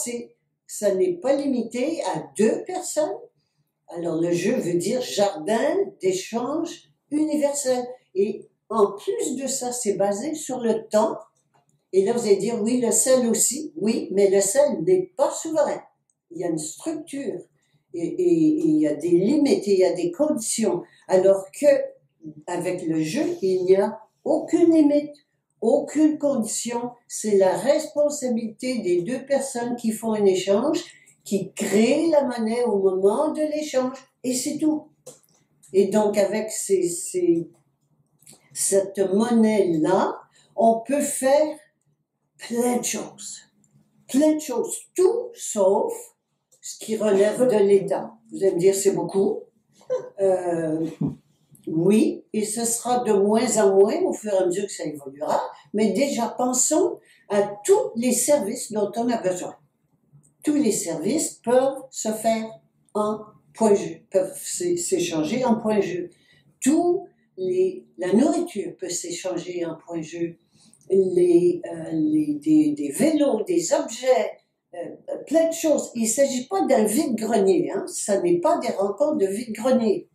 ça n'est pas limité à 2 personnes. Alors le jeu veut dire jardin d'échange universel. Et en plus de ça, c'est basé sur le temps. Et là, vous allez dire, oui, le sel aussi. Oui, mais le sel n'est pas souverain. Il y a une structure. Et il y a des limites, et il y a des conditions. Alors que avec le jeu, il n'y a aucune limite, aucune condition. C'est la responsabilité des 2 personnes qui font un échange, qui créent la monnaie au moment de l'échange. Et c'est tout. Et donc, avec cette monnaie-là, on peut faire plein de choses. Plein de choses. Tout sauf ce qui relève de l'État. Vous allez me dire, c'est beaucoup. Oui, et ce sera de moins en moins au fur et à mesure que ça évoluera, mais déjà pensons à tous les services dont on a besoin. Tous les services peuvent se faire en point jeu, peuvent s'échanger en point jeu. La nourriture peut s'échanger en point jeu. Des vélos, des objets, plein de choses. Il ne s'agit pas d'un vide-grenier, hein. Ça n'est pas des rencontres de vide-grenier.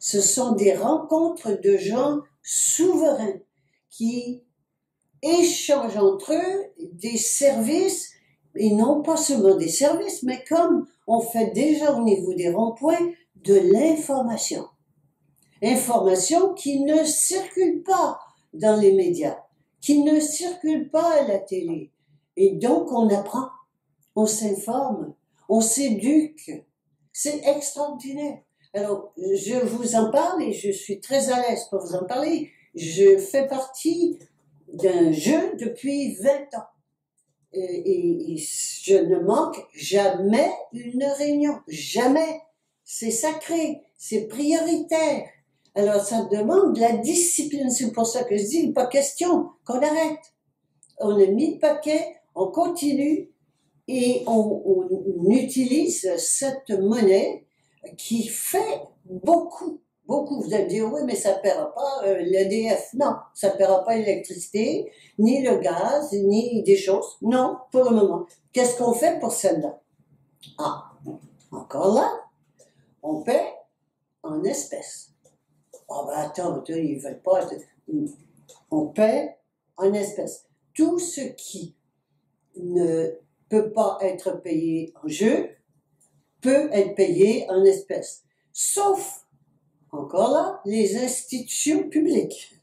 Ce sont des rencontres de gens souverains qui échangent entre eux des services, et non pas seulement des services, mais comme on fait déjà au niveau des ronds-points, de l'information. Information qui ne circule pas dans les médias, qui ne circule pas à la télé. Et donc on apprend, on s'informe, on s'éduque. C'est extraordinaire. Alors, je vous en parle et je suis très à l'aise pour vous en parler. Je fais partie d'un jeu depuis 20 ans. Et je ne manque jamais une réunion. Jamais. C'est sacré. C'est prioritaire. Alors, ça demande de la discipline. C'est pour ça que je dis, il n'est pas question qu'on arrête. On a mis le paquet, on continue et on utilise cette monnaie qui fait beaucoup. Vous allez me dire, oui, mais ça ne paiera pas l'EDF. Non, ça ne paiera pas l'électricité, ni le gaz, ni des choses. Non, pour le moment. Qu'est-ce qu'on fait pour celle-là? Ah, encore là, on paie en espèces. Oh, ben attends, ils ne veulent pas. On paie en espèces. Tout ce qui ne peut pas être payé en jeu peut être payé en espèces. Sauf, encore là, les institutions publiques.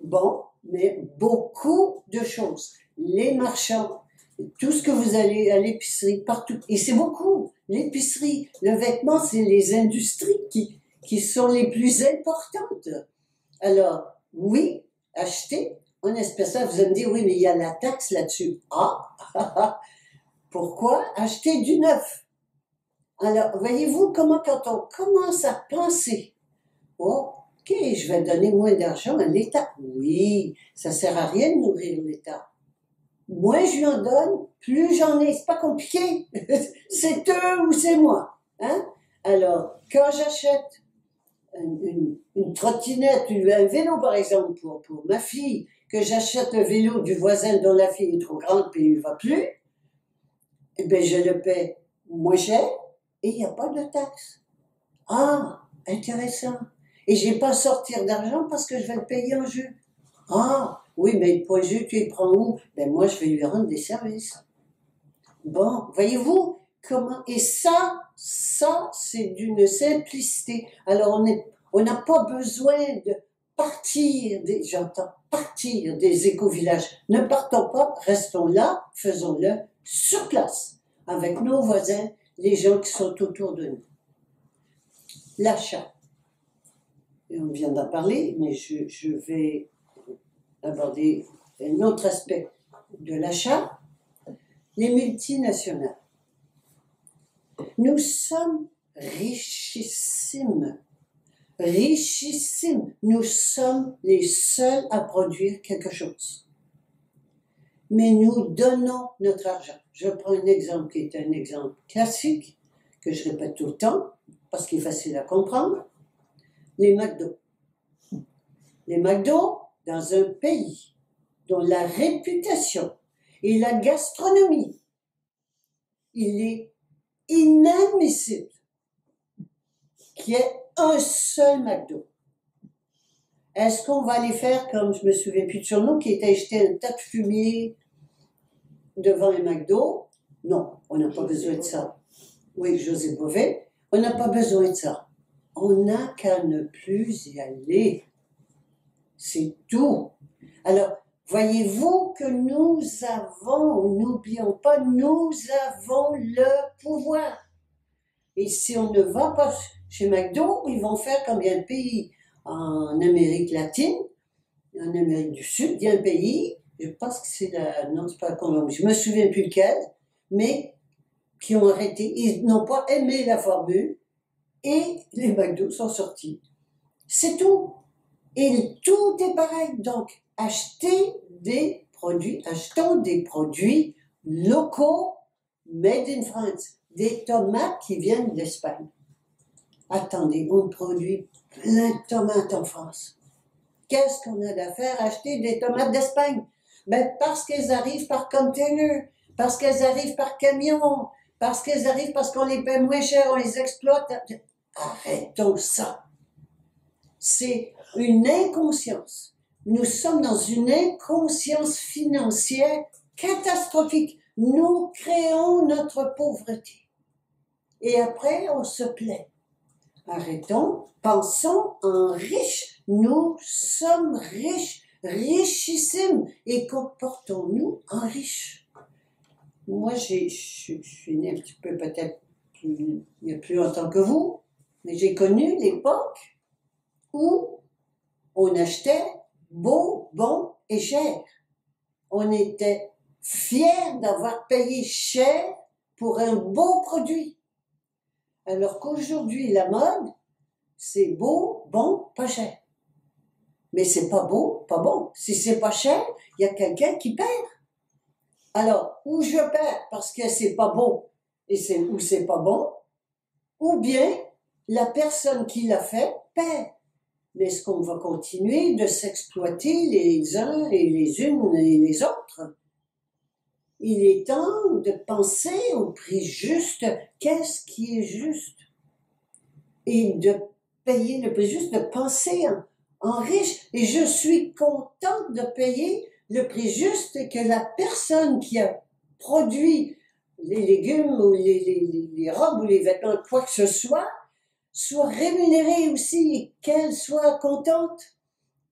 Bon, mais beaucoup de choses. Les marchands, tout ce que vous allez à l'épicerie, partout. Et c'est beaucoup. L'épicerie, le vêtement, c'est les industries qui sont les plus importantes. Alors, oui, acheter en espèces. Vous allez me dire, oui, mais il y a la taxe là-dessus. Ah, pourquoi acheter du neuf? Alors, voyez-vous comment quand on commence à penser, oh, ok, je vais donner moins d'argent à l'État. Oui, ça sert à rien de nourrir l'État. Moins je lui en donne, plus j'en ai. C'est pas compliqué. C'est eux ou c'est moi. Hein? Alors, quand j'achète une trottinette, un vélo par exemple pour ma fille, que j'achète un vélo du voisin dont la fille est trop grande et il ne va plus, eh bien je le paie moins cher et il n'y a pas de taxe. Ah, intéressant. Et je n'ai pas à sortir d'argent parce que je vais le payer en jus. Ah, oui, mais le point jus, tu le prends où? Ben moi, je vais lui rendre des services. Bon, voyez-vous comment? Et ça, c'est d'une simplicité. Alors, on n'a pas besoin de partir, j'entends partir des éco-villages. Ne partons pas, restons là, faisons-le sur place, avec nos voisins, les gens qui sont autour de nous. L'achat. Et on vient d'en parler, mais je vais aborder un autre aspect de l'achat. Les multinationales. Nous sommes richissimes. Richissimes. Nous sommes les seuls à produire quelque chose. Mais nous donnons notre argent. Je prends un exemple qui est un exemple classique, que je répète tout le temps, parce qu'il est facile à comprendre. Les McDo. Les McDo, dans un pays dont la réputation et la gastronomie, il est inadmissible qu'il y ait un seul McDo. Est-ce qu'on va aller faire comme, je me souviens plus de son nom, qui était jeté un tas de fumier devant un McDo? Non, on n'a pas besoin de ça. Oui, José Bové, on n'a pas besoin de ça. On n'a qu'à ne plus y aller. C'est tout. Alors, voyez-vous que nous avons, n'oublions pas, nous avons le pouvoir. Et si on ne va pas chez McDo, ils vont faire comme il y a un pays en Amérique latine, en Amérique du Sud, il y a un pays, je pense que c'est non, c'est pas la Colombie, je me souviens plus lequel, mais qui ont arrêté, ils n'ont pas aimé la formule, et les McDo sont sortis. C'est tout. Et tout est pareil. Donc, achetons des produits locaux, made in France. Des tomates qui viennent d'Espagne. Attendez, on produit plein de tomates en France. Qu'est-ce qu'on a d'affaire à acheter des tomates d'Espagne? Ben, parce qu'elles arrivent par container, parce qu'elles arrivent par camion, parce qu'elles arrivent parce qu'on les paie moins cher, on les exploite. Arrêtons ça. C'est une inconscience. Nous sommes dans une inconscience financière catastrophique. Nous créons notre pauvreté. Et après, on se plaint. Arrêtons, pensons en riches. Nous sommes riches, richissimes, et comportons-nous en riches. Moi, je suis née un petit peu peut-être il y a plus longtemps que vous, mais j'ai connu l'époque où on achetait beau, bon et cher. On était fiers d'avoir payé cher pour un beau produit. Alors qu'aujourd'hui, la mode, c'est beau, bon, pas cher. Mais c'est pas beau, pas bon. Si c'est pas cher, il y a quelqu'un qui perd. Alors, ou je perds parce que c'est pas beau ou c'est pas bon, ou bien la personne qui l'a fait perd. Mais est-ce qu'on va continuer de s'exploiter les uns et les unes et les autres? Il est temps de penser au prix juste. Qu'est-ce qui est juste? Et de payer le prix juste, de penser en riche. Et je suis contente de payer le prix juste et que la personne qui a produit les légumes ou les robes ou les vêtements, quoi que ce soit rémunérée aussi et qu'elle soit contente,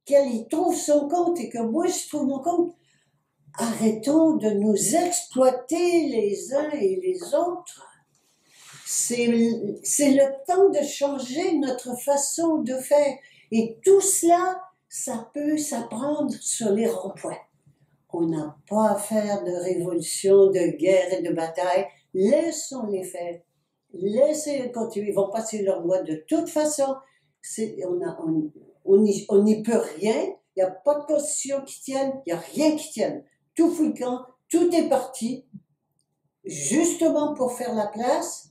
qu'elle y trouve son compte et que moi je trouve mon compte. Arrêtons de nous exploiter les uns et les autres. C'est le temps de changer notre façon de faire. Et tout cela, ça peut s'apprendre sur les ronds-points. On n'a pas à faire de révolution, de guerre et de bataille. Laissons-les faire. laissez continuer, ils vont passer leur loi de toute façon. On n'y peut rien, il n'y a pas de constitution qui tienne, il n'y a rien qui tienne. Tout fout le camp, tout est parti, justement pour faire la place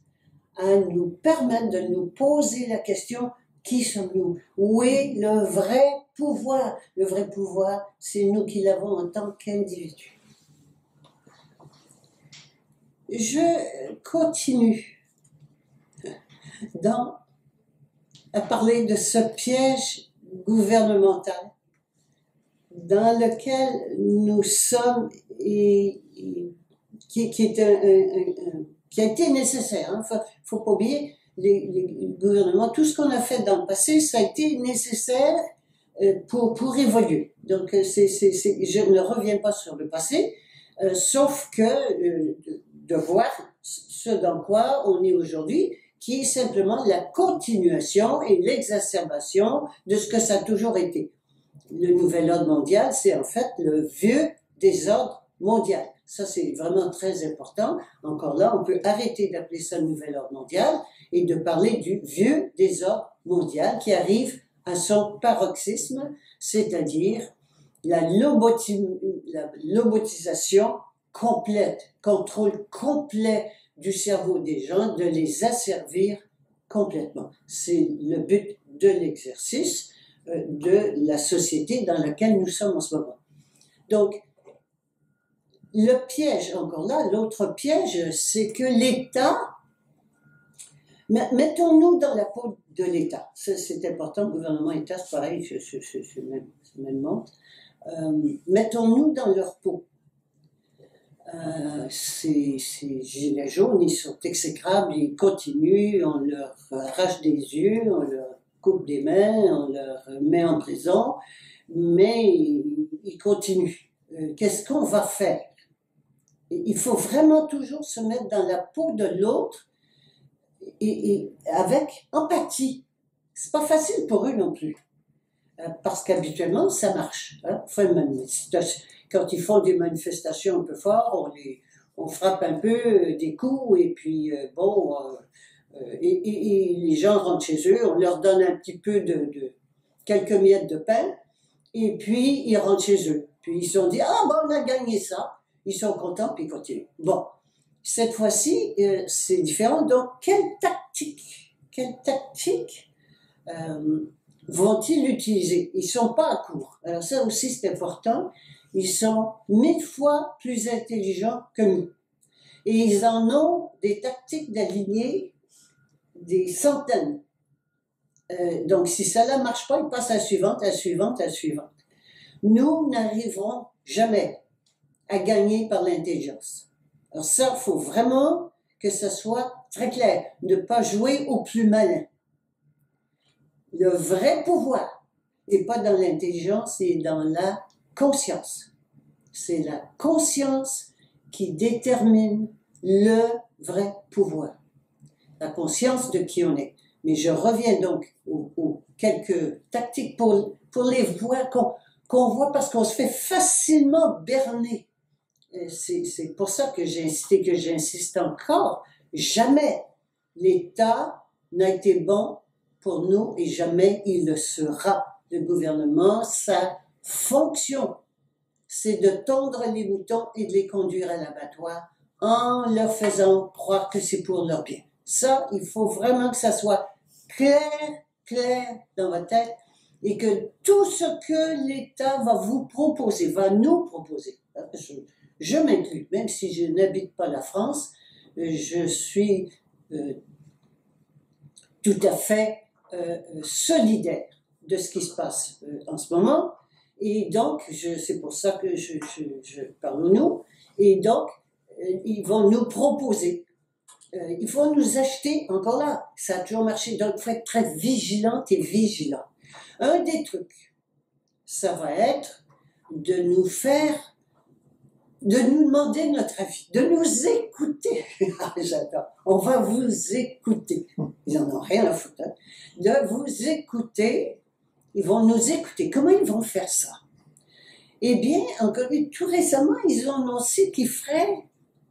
à nous permettre de nous poser la question, qui sommes-nous? Où est le vrai pouvoir? Le vrai pouvoir, c'est nous qui l'avons en tant qu'individus. Je continue à parler de ce piège gouvernemental dans lequel nous sommes et qui a été nécessaire. Il ne faut pas oublier, les gouvernements, tout ce qu'on a fait dans le passé, ça a été nécessaire pour évoluer. Donc, je ne reviens pas sur le passé, sauf que de voir ce dans quoi on est aujourd'hui, qui est simplement la continuation et l'exacerbation de ce que ça a toujours été. Le nouvel ordre mondial, c'est en fait le vieux désordre mondial. Ça, c'est vraiment très important. Encore là, on peut arrêter d'appeler ça le nouvel ordre mondial et de parler du vieux désordre mondial qui arrive à son paroxysme, c'est-à-dire la lobotisation complète, contrôle complet du cerveau des gens, de les asservir complètement. C'est le but de l'exercice de la société dans laquelle nous sommes en ce moment. Donc, le piège, encore là, l'autre piège, c'est que l'État, mettons-nous dans la peau de l'État. C'est important, gouvernement, État, c'est pareil, c'est même monde. Mettons-nous dans leur peau. Ces gilets jaunes, ils sont exécrables, ils continuent, on leur arrache des yeux, on leur coupe des mains, on leur met en prison, mais ils continuent. Qu'est-ce qu'on va faire? Il faut vraiment toujours se mettre dans la peau de l'autre et avec empathie. C'est pas facile pour eux non plus, parce qu'habituellement ça marche. Quand ils font des manifestations un peu fortes, on frappe un peu des coups et puis et les gens rentrent chez eux, on leur donne un petit peu quelques miettes de pain et puis ils rentrent chez eux. Puis ils se sont dit on a gagné ça. Ils sont contents puis ils continuent. Bon, cette fois-ci c'est différent. Donc quelle tactique vont-ils utiliser? Ils sont pas à court. Alors ça aussi c'est important. Ils sont 1000 fois plus intelligents que nous. Et ils en ont des tactiques d'aligner des centaines. Donc, si ça ne marche pas, ils passent à la suivante, à la suivante, à la suivante. Nous n'arriverons jamais à gagner par l'intelligence. Alors ça, il faut vraiment que ça soit très clair. Ne pas jouer au plus malin. Le vrai pouvoir n'est pas dans l'intelligence, c'est dans la conscience. C'est la conscience qui détermine le vrai pouvoir. La conscience de qui on est. Mais je reviens donc aux quelques tactiques pour les voir qu'on voit parce qu'on se fait facilement berner. C'est pour ça que j'ai insisté, que j'insiste encore. Jamais l'État n'a été bon pour nous et jamais il le sera. Le gouvernement, sa fonction, c'est de tondre les moutons et de les conduire à l'abattoir en leur faisant croire que c'est pour leur bien. Ça, il faut vraiment que ça soit clair dans votre tête et que tout ce que l'État va vous proposer, va nous proposer, je m'inclus, même si je n'habite pas la France, je suis tout à fait solidaire de ce qui se passe en ce moment. Et donc, c'est pour ça que je parle nous. Et donc, ils vont nous proposer. Ils vont nous acheter, encore là, ça a toujours marché. Donc, il faut être très vigilante et vigilant. Un des trucs, ça va être de nous demander notre avis, de nous écouter. J'adore. On va vous écouter. Ils n'en ont rien à foutre. Hein. De vous écouter. Ils vont nous écouter. Comment ils vont faire ça? Eh bien, encore tout récemment, ils ont annoncé qu'ils feraient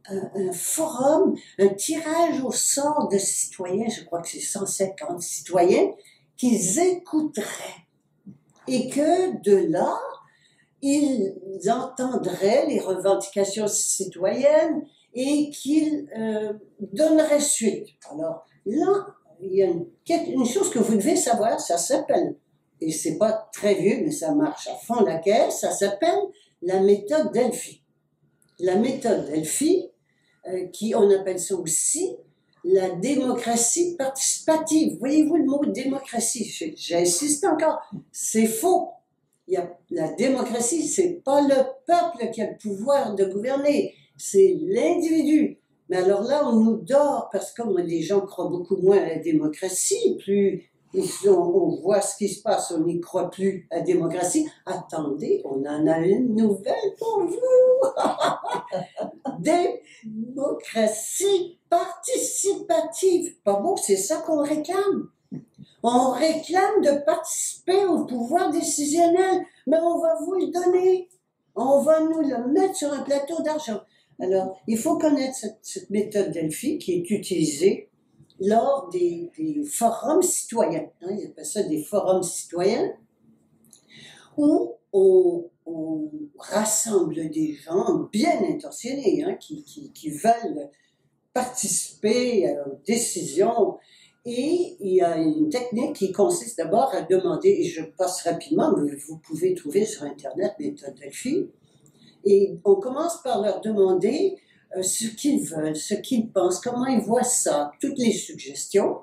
un forum, un tirage au sort de citoyens, je crois que c'est 150 citoyens, qu'ils écouteraient. Et que de là, ils entendraient les revendications citoyennes et qu'ils donneraient suite. Alors là, il y a une chose que vous devez savoir, ça s'appelle, et c'est pas très vieux, mais ça marche à fond la caisse, ça s'appelle la méthode Delphi. La méthode Delphi, on appelle ça aussi la démocratie participative. Voyez-vous le mot démocratie? J'insiste encore, c'est faux. La démocratie, c'est pas le peuple qui a le pouvoir de gouverner, c'est l'individu. Mais alors là, on nous dort, parce que comme les gens croient beaucoup moins à la démocratie, plus on voit ce qui se passe, on n'y croit plus à la démocratie. Attendez, on en a une nouvelle pour vous. Démocratie participative. Pas bon, c'est ça qu'on réclame. On réclame de participer au pouvoir décisionnel, mais on va vous le donner. On va nous le mettre sur un plateau d'argent. Alors, il faut connaître cette méthode Delphi qui est utilisée lors des forums citoyens. Hein, ils appellent ça des forums citoyens, où on rassemble des gens bien intentionnés, hein, qui veulent participer aux décisions. Et il y a une technique qui consiste d'abord à demander, et je passe rapidement, mais vous pouvez trouver sur Internet méthode Delphi, et on commence par leur demander ce qu'ils veulent, ce qu'ils pensent, comment ils voient ça, toutes les suggestions.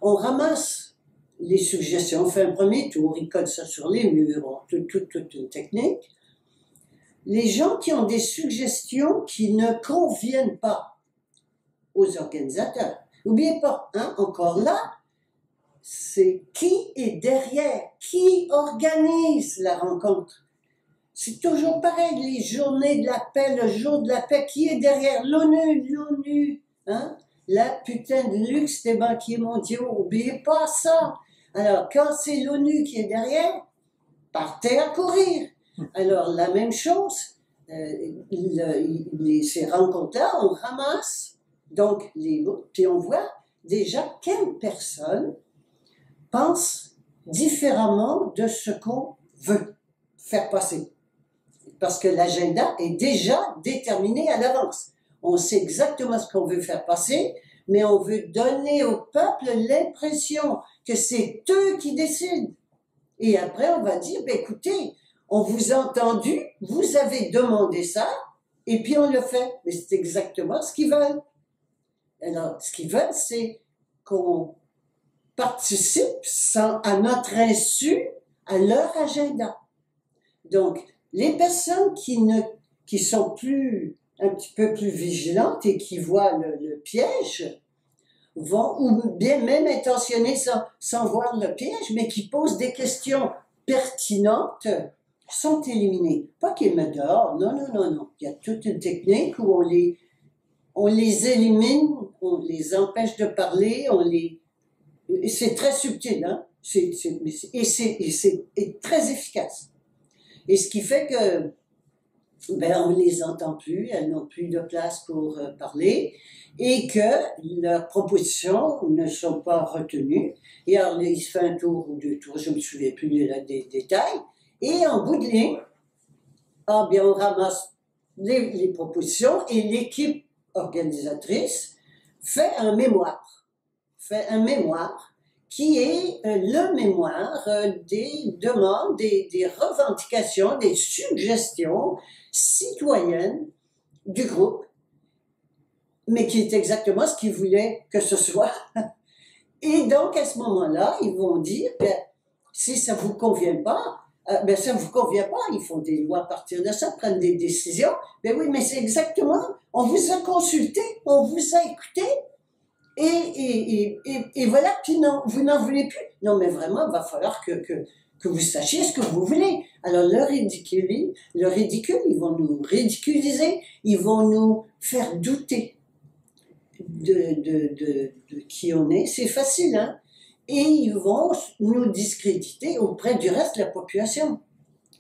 On ramasse les suggestions, on fait un premier tour, ils collent ça sur les murs, toute une technique. Les gens qui ont des suggestions qui ne conviennent pas aux organisateurs, n'oubliez pas, hein, encore là, c'est qui est derrière, qui organise la rencontre. C'est toujours pareil, les journées de la paix, le jour de la paix, qui est derrière? L'ONU, hein? La putain de luxe des banquiers mondiaux, n'oubliez pas ça. Alors, quand c'est l'ONU qui est derrière, partez à courir. Alors, la même chose, ces rencontres-là, on ramasse donc les mots, puis on voit déjà quelles personnes pensent différemment de ce qu'on veut faire passer. Parce que l'agenda est déjà déterminé à l'avance. On sait exactement ce qu'on veut faire passer, mais on veut donner au peuple l'impression que c'est eux qui décident. Et après, on va dire, ben écoutez, on vous a entendu, vous avez demandé ça, et puis on le fait. Mais c'est exactement ce qu'ils veulent. Alors, ce qu'ils veulent, c'est qu'on participe à notre insu à leur agenda. Donc, les personnes qui sont un petit peu plus vigilantes et qui voient le piège vont, ou bien même intentionnées sans voir le piège, mais qui posent des questions pertinentes, sont éliminées. Pas qu'ils me dehors, non. Il y a toute une technique où on les élimine, on les empêche de parler, c'est très subtil, hein? Et c'est très efficace. Et ce qui fait que, on ne les entend plus, elles n'ont plus de place pour parler, et que leurs propositions ne sont pas retenues. Et alors, il se fait un tour ou deux tours, je ne me souviens plus des détails, et en bout de ligne, on ramasse les propositions, et l'équipe organisatrice fait un mémoire qui est le mémoire des demandes, des revendications, des suggestions citoyennes du groupe, mais qui est exactement ce qu'ils voulaient que ce soit. Et donc, à ce moment-là, ils vont dire, si ça ne vous convient pas, ça ne vous convient pas, ils font des lois à partir de ça, prennent des décisions. Oui, mais c'est exactement, on vous a consulté, on vous a écouté, et voilà, puis non, vous n'en voulez plus. Non, mais vraiment, il va falloir que vous sachiez ce que vous voulez. Alors, le ridicule, ils vont nous ridiculiser, ils vont nous faire douter de qui on est. C'est facile, hein? Et ils vont nous discréditer auprès du reste de la population.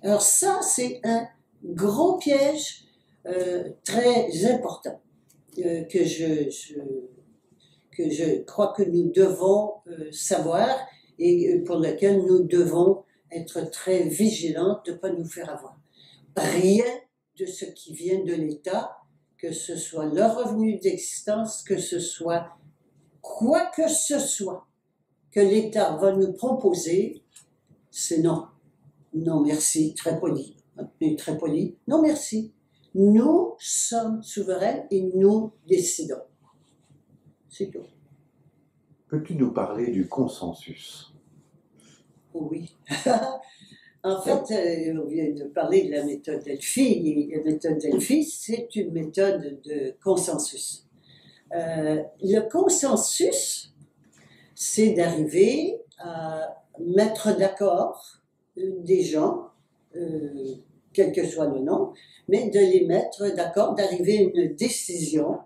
Alors ça, c'est un gros piège très important. que je crois que nous devons savoir et pour lequel nous devons être très vigilants de ne pas nous faire avoir. Rien de ce qui vient de l'État, que ce soit leur revenu d'existence, que ce soit quoi que ce soit que l'État va nous proposer, c'est non. Non merci, très poli. Très poli. Non merci. Nous sommes souverains et nous décidons. C'est tout. Peux-tu nous parler du consensus? Oui. En fait, on vient de parler de la méthode Delphi. Et la méthode Delphi, c'est une méthode de consensus. Le consensus, c'est d'arriver à mettre d'accord des gens, quel que soit le nom, mais de les mettre d'accord, d'arriver à une décision.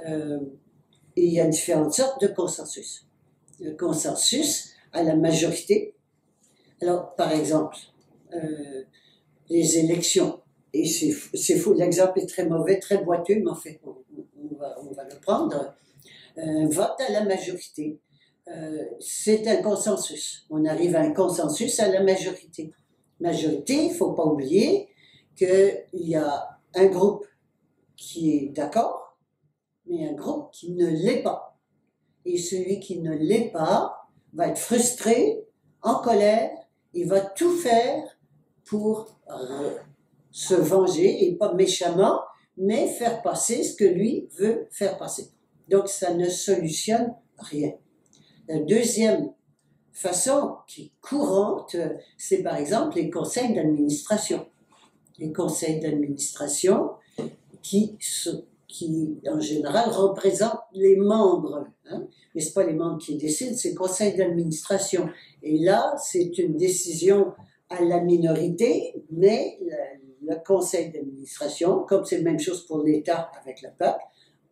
Et il y a différentes sortes de consensus. Le consensus à la majorité. Alors, par exemple, les élections. Et c'est fou, l'exemple est très mauvais, très boiteux, mais en fait, on va le prendre. Vote à la majorité. C'est un consensus. On arrive à un consensus à la majorité. Majorité, il ne faut pas oublier qu'il y a un groupe qui est d'accord, mais un groupe qui ne l'est pas. Et celui qui ne l'est pas va être frustré, en colère, il va tout faire pour se venger, et pas méchamment, mais faire passer ce que lui veut faire passer. Donc, ça ne solutionne rien. La deuxième façon qui est courante, c'est par exemple les conseils d'administration. Les conseils d'administration qui en général représentent les membres, hein? Mais ce n'est pas les membres qui décident, c'est le conseil d'administration. Et là, c'est une décision à la minorité, mais le conseil d'administration, comme c'est la même chose pour l'État avec le peuple,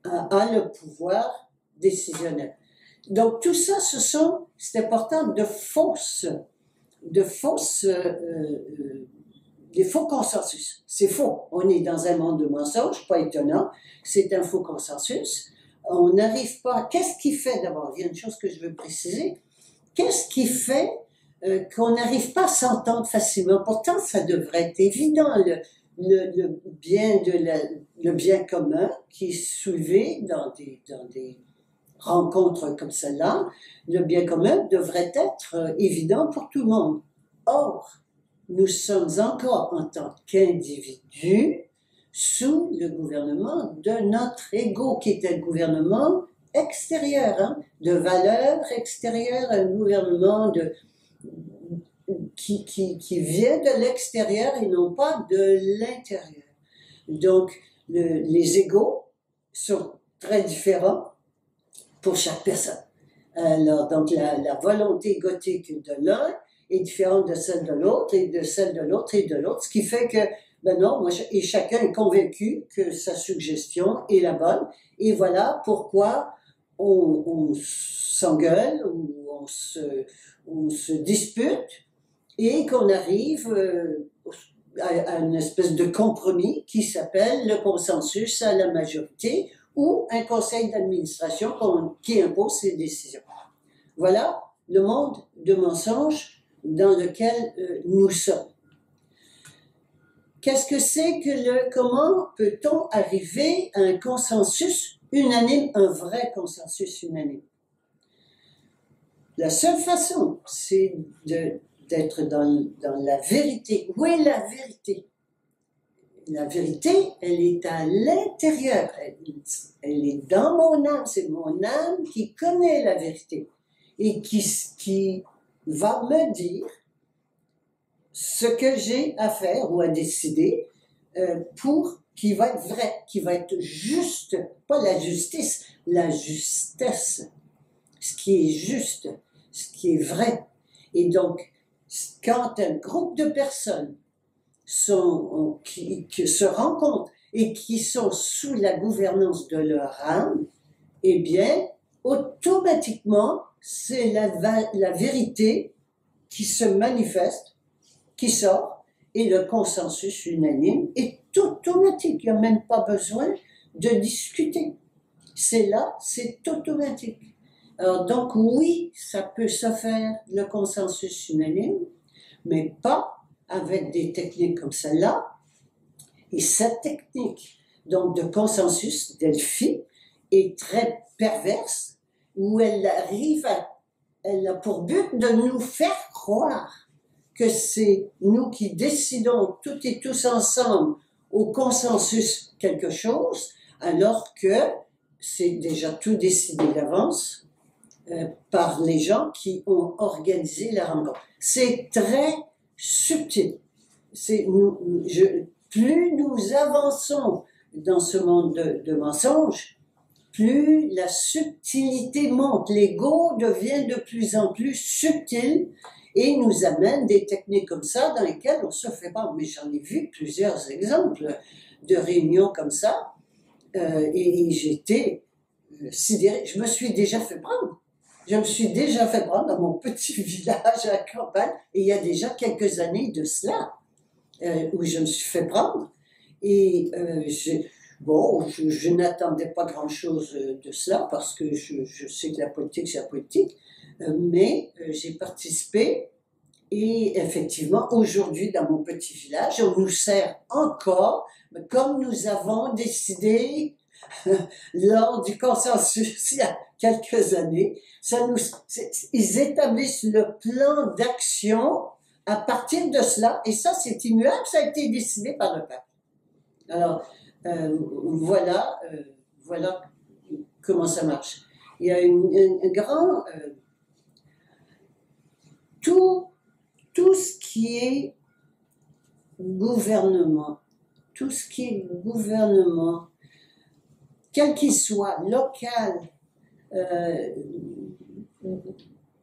a le pouvoir décisionnel. Donc tout ça, c'est important, des faux consensus. C'est faux. On est dans un monde de mensonges, pas étonnant. C'est un faux consensus. On n'arrive pas. Qu'est-ce qui fait d'abord? Il y a une chose que je veux préciser. Qu'est-ce qui fait qu'on n'arrive pas à s'entendre facilement? Pourtant, ça devrait être évident. Le bien commun qui est soulevé dans des rencontres comme celle-là, le bien commun devrait être évident pour tout le monde. Or, nous sommes encore en tant qu'individus sous le gouvernement de notre ego, qui est un gouvernement extérieur, hein, de valeurs extérieures, un gouvernement qui vient de l'extérieur et non pas de l'intérieur. Donc, les égos sont très différents pour chaque personne. Alors, donc, la volonté égotique de l'un est différente de celle de l'autre, et de celle de l'autre, et de l'autre, ce qui fait que, ben non, et chacun est convaincu que sa suggestion est la bonne, et voilà pourquoi on s'engueule, ou on se dispute, et qu'on arrive à une espèce de compromis qui s'appelle le consensus à la majorité, ou un conseil d'administration qui impose ses décisions. Voilà le monde de mensonges dans lequel nous sommes. Qu'est-ce que c'est que comment peut-on arriver à un consensus unanime, un vrai consensus unanime? La seule façon, c'est d'être dans la vérité. Où est la vérité? La vérité, elle est à l'intérieur, elle est dans mon âme, c'est mon âme qui connaît la vérité et qui va me dire ce que j'ai à faire ou à décider pour qui va être vrai, qui va être juste, pas la justice, la justesse, ce qui est juste, ce qui est vrai. Et donc, quand un groupe de personnes qui se rencontrent et qui sont sous la gouvernance de leur âme, eh bien, automatiquement, c'est la vérité qui se manifeste, qui sort, et le consensus unanime est automatique. Il n'y a même pas besoin de discuter. c'est là, c'est automatique. Alors donc oui, ça peut se faire, le consensus unanime, mais pas avec des techniques comme celle-là. Et cette technique donc de consensus, Delphi, est très perverse, où elle a pour but de nous faire croire que c'est nous qui décidons toutes et tous ensemble au consensus quelque chose, alors que c'est déjà tout décidé d'avance par les gens qui ont organisé la rencontre. C'est très subtil. Plus nous avançons dans ce monde de mensonges, plus la subtilité monte. L'ego devient de plus en plus subtil et nous amène des techniques comme ça dans lesquelles on se fait pas. Mais j'en ai vu plusieurs exemples de réunions comme ça et j'étais sidérée. Je me suis déjà fait prendre. Je me suis déjà fait prendre dans mon petit village à la campagne, et il y a déjà quelques années de cela, où je me suis fait prendre. Et je n'attendais pas grand-chose de cela, parce que je sais que la politique, c'est la politique, mais j'ai participé, et effectivement, aujourd'hui, dans mon petit village, on nous sert encore, comme nous avons décidé lors du consensus il y a quelques années, ils établissent le plan d'action à partir de cela, et ça c'est immuable, ça a été décidé par le peuple. Alors voilà comment ça marche. Il y a un grand tout ce qui est gouvernement, quel qu'il soit, local,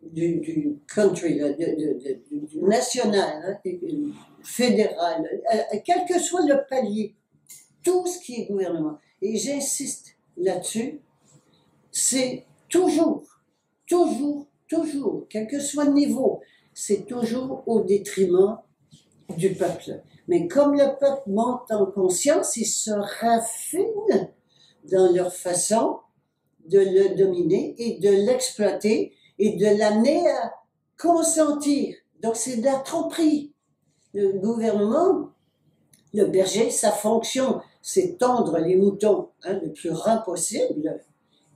du country, du national, fédéral, quel que soit le palier, tout ce qui est gouvernement, et j'insiste là-dessus, c'est toujours, quel que soit le niveau, c'est toujours au détriment du peuple. Mais comme le peuple monte en conscience, il se raffine dans leur façon de le dominer et de l'exploiter et de l'amener à consentir. Donc c'est de la tromperie. Le gouvernement, le berger, sa fonction, c'est tondre les moutons le plus rang possible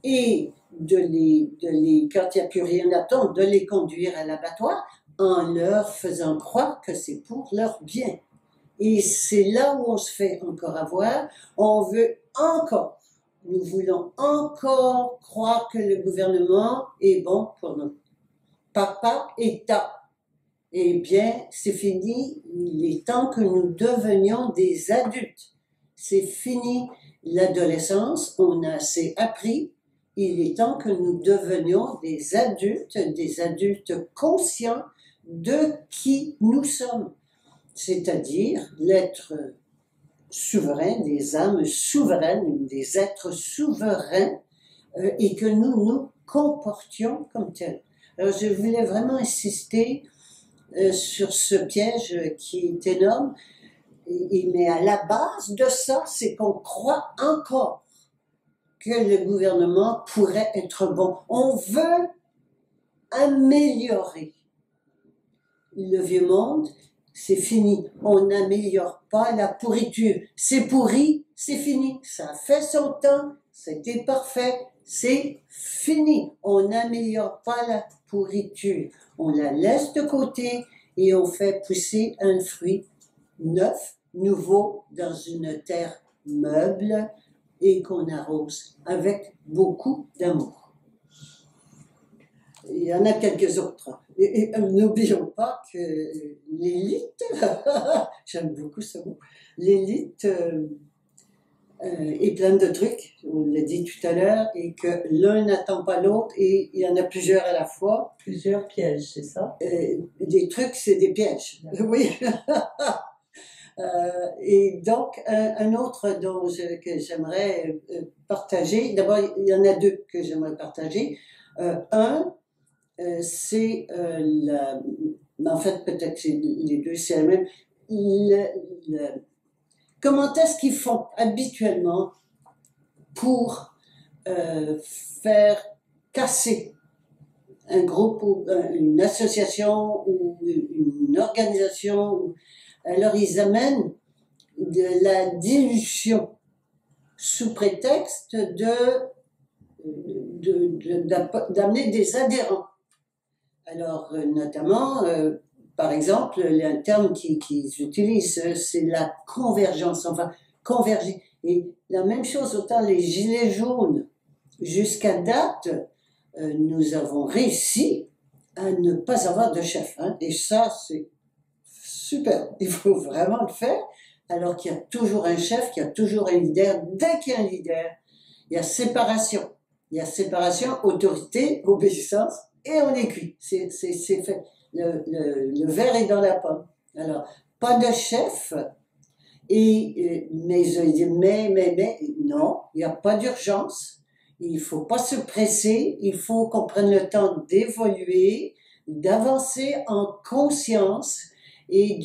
et quand il n'y a plus rien à tondre, de les conduire à l'abattoir en leur faisant croire que c'est pour leur bien. Et c'est là où on se fait encore avoir. Nous voulons encore croire que le gouvernement est bon pour nous. Papa, État. Eh bien, c'est fini. Il est temps que nous devenions des adultes. C'est fini l'adolescence. On a assez appris. Il est temps que nous devenions des adultes conscients de qui nous sommes. C'est-à-dire l'être souverain, des âmes souveraines, des êtres souverains, et que nous nous comportions comme tels. Alors je voulais vraiment insister sur ce piège qui est énorme, mais à la base de ça, c'est qu'on croit encore que le gouvernement pourrait être bon. On veut améliorer le vieux monde. C'est fini. On n'améliore pas la pourriture. C'est pourri, c'est fini. Ça a fait son temps, c'était parfait, c'est fini. On n'améliore pas la pourriture. On la laisse de côté et on fait pousser un fruit neuf, nouveau, dans une terre meuble et qu'on arrose avec beaucoup d'amour. Il y en a quelques autres. Et n'oublions pas que l'élite, j'aime beaucoup ce mot, l'élite est pleine de trucs, on l'a dit tout à l'heure, et que l'un n'attend pas l'autre, et il y en a plusieurs à la fois. Plusieurs pièges, c'est ça? Des trucs, c'est des pièges. Oui. Et donc, un autre que j'aimerais partager, d'abord, il y en a deux que j'aimerais partager. C'est en fait, peut-être que les deux, c'est la même. Comment est-ce qu'ils font habituellement pour faire casser un groupe ou une association ou une organisation. Alors ils amènent de la dilution sous prétexte d'amener des adhérents. Alors notamment, par exemple, un terme qu'ils utilisent, c'est la convergence, enfin converger. Et la même chose, autant les gilets jaunes, jusqu'à date, nous avons réussi à ne pas avoir de chef. Hein, et ça, c'est super. Il faut vraiment le faire, alors qu'il y a toujours un chef, qu'il y a toujours un leader. Dès qu'il y a un leader, il y a séparation. Il y a séparation, autorité, obéissance, et on est cuit. C'est fait. Le verre est dans la pomme. Alors, pas de chef, mais non, il n'y a pas d'urgence. Il ne faut pas se presser, il faut qu'on prenne le temps d'évoluer, d'avancer en conscience et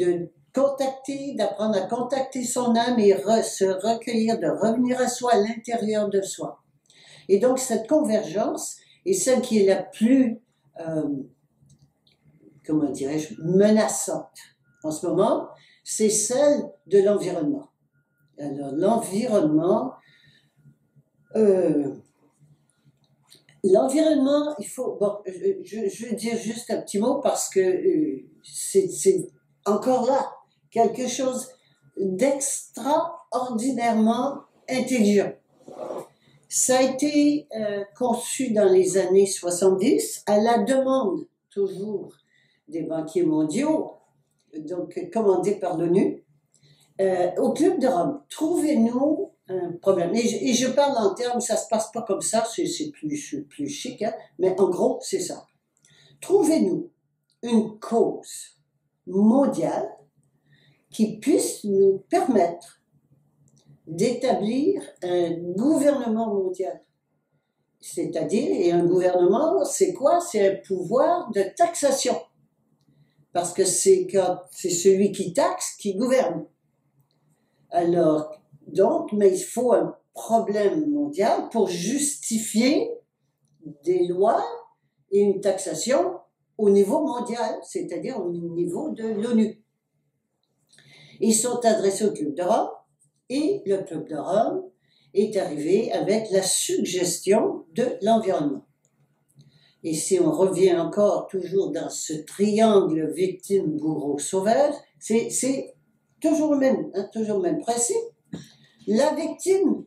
d'apprendre à contacter son âme et se recueillir, de revenir à soi, à l'intérieur de soi. Et donc cette convergence est celle qui est la plus, comment dirais-je, menaçante en ce moment, c'est celle de l'environnement. Alors l'environnement, il faut... Bon, je vais dire juste un petit mot parce que c'est encore là quelque chose d'extraordinairement intelligent. Ça a été conçu dans les années 70 à la demande toujours des banquiers mondiaux, donc commandés par l'ONU, au Club de Rome. Trouvez-nous un problème. Et je parle en termes, ça se passe pas comme ça, c'est plus chic, hein, mais en gros, c'est ça. Trouvez-nous une cause mondiale qui puisse nous permettre d'établir un gouvernement mondial. C'est-à-dire, et un gouvernement, c'est quoi? C'est un pouvoir de taxation. Parce que c'est celui qui taxe qui gouverne. Alors, donc, mais il faut un problème mondial pour justifier des lois et une taxation au niveau mondial, c'est-à-dire au niveau de l'ONU. Ils sont adressés au Club de Rome et le Club de Rome est arrivé avec la suggestion de l'environnement. Et si on revient encore toujours dans ce triangle victime, bourreau, sauvage, c'est toujours le même principe. La victime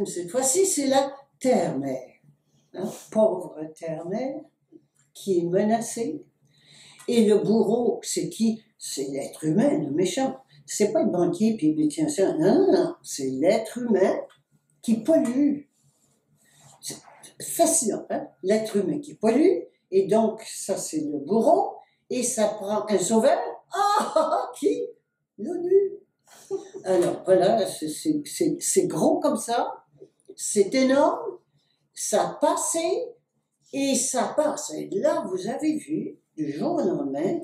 cette fois-ci, c'est la terre-mère. Hein, pauvre terre-mère qui est menacée. Et le bourreau, c'est qui? C'est l'être humain, le méchant. C'est pas le banquier puis il tient ça. Non, c'est l'être humain qui pollue. C'est fascinant, hein? L'être humain qui pollue. Et donc, ça, c'est le bourreau. Et ça prend un sauveur. Qui? L'ONU. Alors, voilà, c'est gros comme ça. C'est énorme. Ça a passé. Et ça passe. Et là, vous avez vu, du jour au lendemain,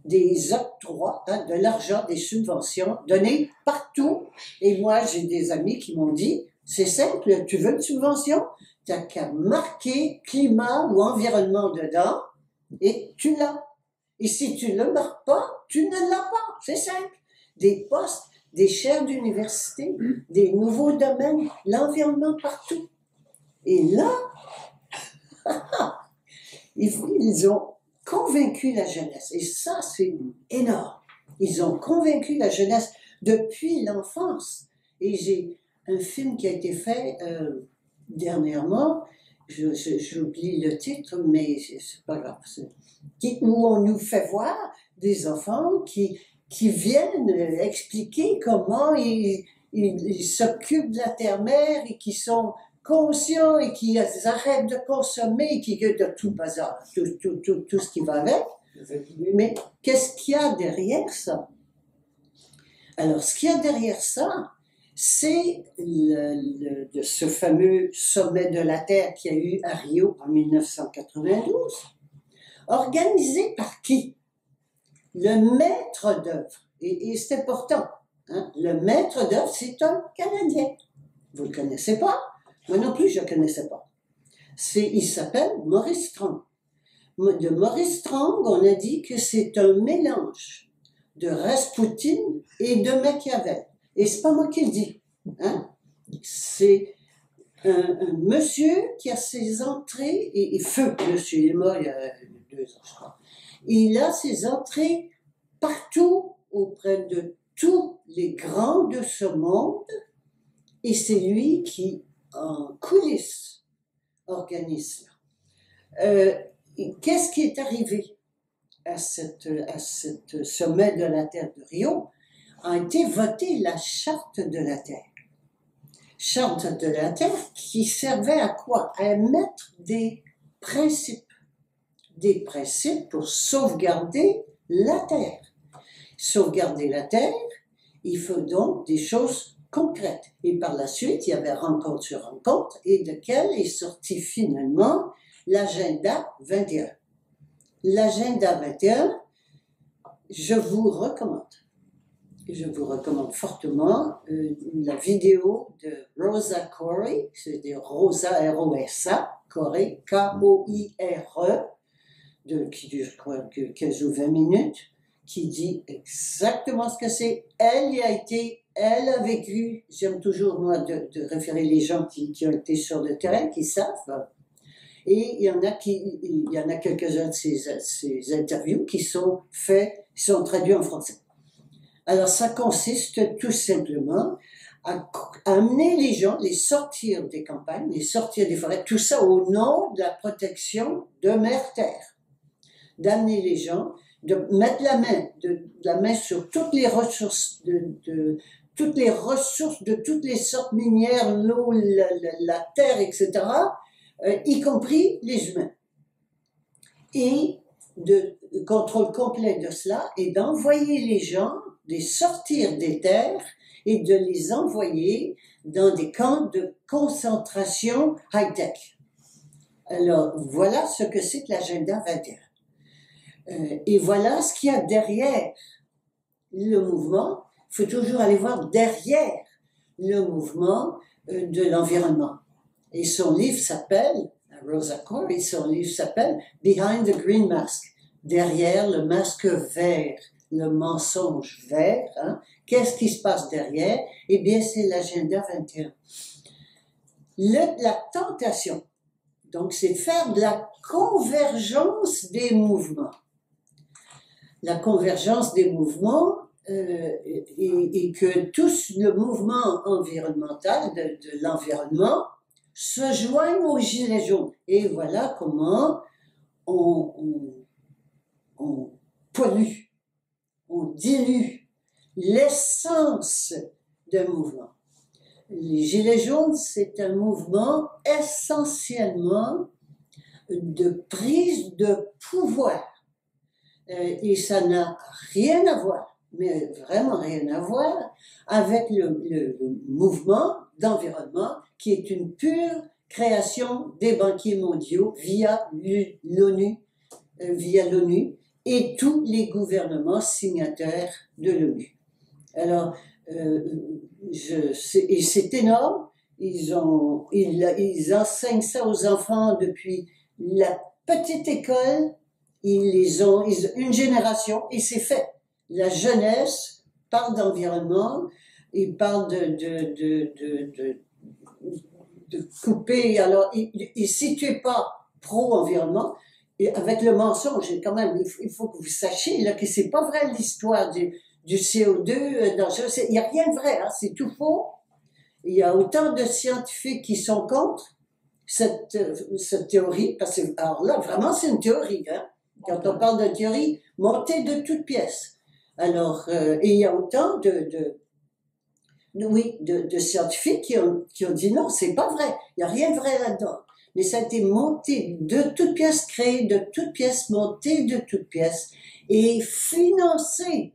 des octrois, hein, de l'argent, des subventions données partout. Et moi, j'ai des amis qui m'ont dit, c'est simple, tu veux une subvention, tu n'as qu'à marquer climat ou environnement dedans et tu l'as. Et si tu ne le marques pas, tu ne l'as pas. C'est simple. Des postes, des chaires d'université, des nouveaux domaines, l'environnement partout. Et là, ils ont convaincu la jeunesse. Et ça, c'est énorme. Ils ont convaincu la jeunesse depuis l'enfance. Et j'ai un film qui a été fait dernièrement, j'oublie le titre, mais c'est pas grave, où on nous fait voir des enfants qui viennent expliquer comment ils s'occupent de la terre-mère et qui sont conscients et qui arrêtent de consommer et qui de tout bazar, tout ce qui va avec. Mais qu'est-ce qu'il y a derrière ça? Alors, ce qu'il y a derrière ça, c'est ce fameux sommet de la Terre qu'il y a eu à Rio en 1992, organisé par qui? Le maître d'œuvre. Et c'est important. Hein? Le maître d'œuvre, c'est un Canadien. Vous ne le connaissez pas? Moi non plus, je ne connaissais pas. Il s'appelle Maurice Strong. De Maurice Strong, on a dit que c'est un mélange de Rasputin et de Machiavel. Et c'est pas moi qui le dis. Hein? C'est un monsieur qui a ses entrées, et feu, monsieur, il est mort il y a 2 ans, je crois. Il a ses entrées partout auprès de tous les grands de ce monde, et c'est lui qui, en coulisses, organise cela. Qu'est-ce qui est arrivé à cette sommet de la Terre de Rio? A été votée la Charte de la Terre. Charte de la Terre qui servait à quoi? À émettre des principes pour sauvegarder la Terre. Sauvegarder la Terre, il faut donc des choses concrètes. Et par la suite, il y avait rencontre sur rencontre, et de quelle est sorti finalement l'agenda 21. L'agenda 21, je vous recommande fortement la vidéo de Rosa Koire, c'est-à-dire Rosa, R-O-S-A, Koire, K-O-I-R-E, qui dure, je crois, 15 ou 20 minutes, qui dit exactement ce que c'est. Elle a vécu, j'aime toujours, moi, de référer les gens qui ont été sur le terrain, qui savent. Et il y en a quelques-uns de ces interviews qui sont traduits en français. Alors, ça consiste tout simplement à amener les gens, les sortir des campagnes, les sortir des forêts, tout ça au nom de la protection de Mère Terre. D'amener les gens, de mettre la main sur toutes les ressources de toutes les sortes minières, l'eau, la terre, etc., y compris les humains. Et de contrôle complet de cela et d'envoyer les gens, de sortir des terres et de les envoyer dans des camps de concentration high-tech. Alors, voilà ce que c'est que l'agenda 21. Et voilà ce qu'il y a derrière le mouvement. Il faut toujours aller voir derrière le mouvement de l'environnement. Et son livre s'appelle, Rosa Koire, et son livre s'appelle Behind the Green Mask, derrière le masque vert, le mensonge vert. Hein? Qu'est-ce qui se passe derrière? Eh bien, c'est l'agenda 21. La tentation, donc, c'est de faire de la convergence des mouvements. La convergence des mouvements et que tout le mouvement environnemental de l'environnement se joignent aux gilets jaunes. Et voilà comment on pollue, on dilue l'essence d'un mouvement. Les gilets jaunes, c'est un mouvement essentiellement de prise de pouvoir. Et ça n'a rien à voir, mais vraiment rien à voir, avec le mouvement d'environnement qui est une pure création des banquiers mondiaux via l'ONU et tous les gouvernements signataires de l'ONU. Alors, et c'est énorme. Ils enseignent ça aux enfants depuis la petite école. Ils ont une génération et c'est fait. La jeunesse parle d'environnement, ils parlent de couper. Alors, et si tu n'es pas pro-environnement, et avec le mensonge, quand même, il faut que vous sachiez là, que c'est pas vrai l'histoire du CO2 dangereux. Il n'y a rien de vrai, hein, c'est tout faux. Il y a autant de scientifiques qui sont contre cette théorie, parce que, alors là, vraiment, c'est une théorie, hein. Quand on parle de théorie, montée de toutes pièces. Alors, et il y a autant de scientifiques qui ont dit non, c'est pas vrai, il n'y a rien de vrai là-dedans. Mais ça a été monté de toutes pièces, créé de toutes pièces, monté de toutes pièces et financé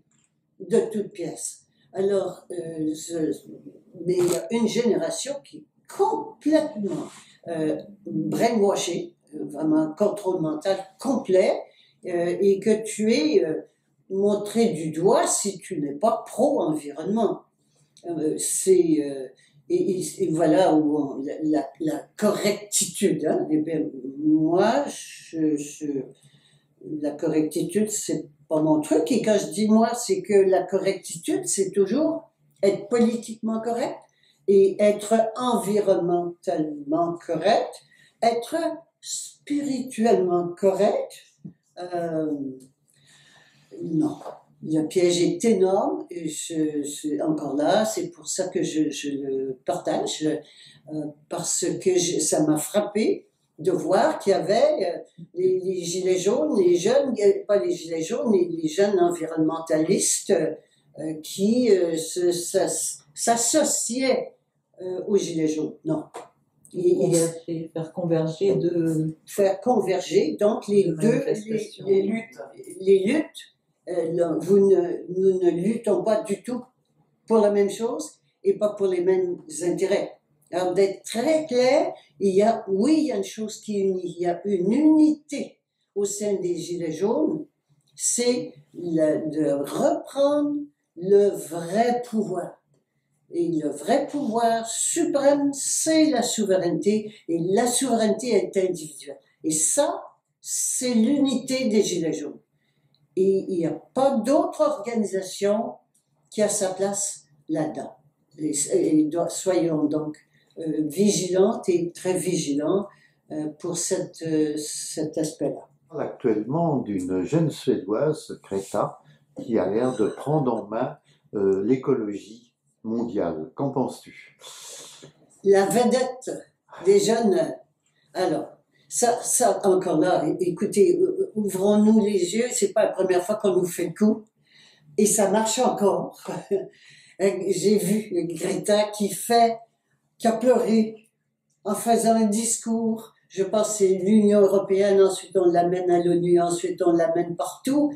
de toutes pièces. Alors, mais il y a une génération qui est complètement brainwashée, vraiment contrôle mental complet, et que tu es montré du doigt si tu n'es pas pro-environnement. Et voilà où la correctitude. Hein. Et bien, moi, la correctitude, c'est pas mon truc. Et quand je dis moi, c'est que la correctitude, c'est toujours être politiquement correct et être environnementalement correct, être spirituellement correct. Non. Le piège est énorme et encore là, c'est pour ça que je le partage, parce que ça m'a frappé de voir qu'il y avait les gilets jaunes, les jeunes, pas les gilets jaunes, les jeunes environnementalistes qui s'associaient aux gilets jaunes. Non. Faire converger donc les deux, les luttes. Nous ne luttons pas du tout pour la même chose et pas pour les mêmes intérêts. Alors, d'être très clair, il y a une chose qui unit. Il y a une unité au sein des Gilets jaunes, c'est de reprendre le vrai pouvoir. Et le vrai pouvoir suprême, c'est la souveraineté, et la souveraineté est individuelle. Et ça, c'est l'unité des Gilets jaunes. Et il n'y a pas d'autre organisation qui a sa place là-dedans. Soyons donc vigilantes et très vigilants pour cet aspect-là. Actuellement d'une jeune Suédoise, Greta, qui a l'air de prendre en main l'écologie mondiale. Qu'en penses-tu? La vedette des jeunes. Alors, ça encore là, écoutez, ouvrons-nous les yeux, c'est pas la première fois qu'on nous fait le coup, et ça marche encore. J'ai vu Greta qui a pleuré en faisant un discours. Je pense que c'est l'Union européenne, ensuite on l'amène à l'ONU, ensuite on l'amène partout,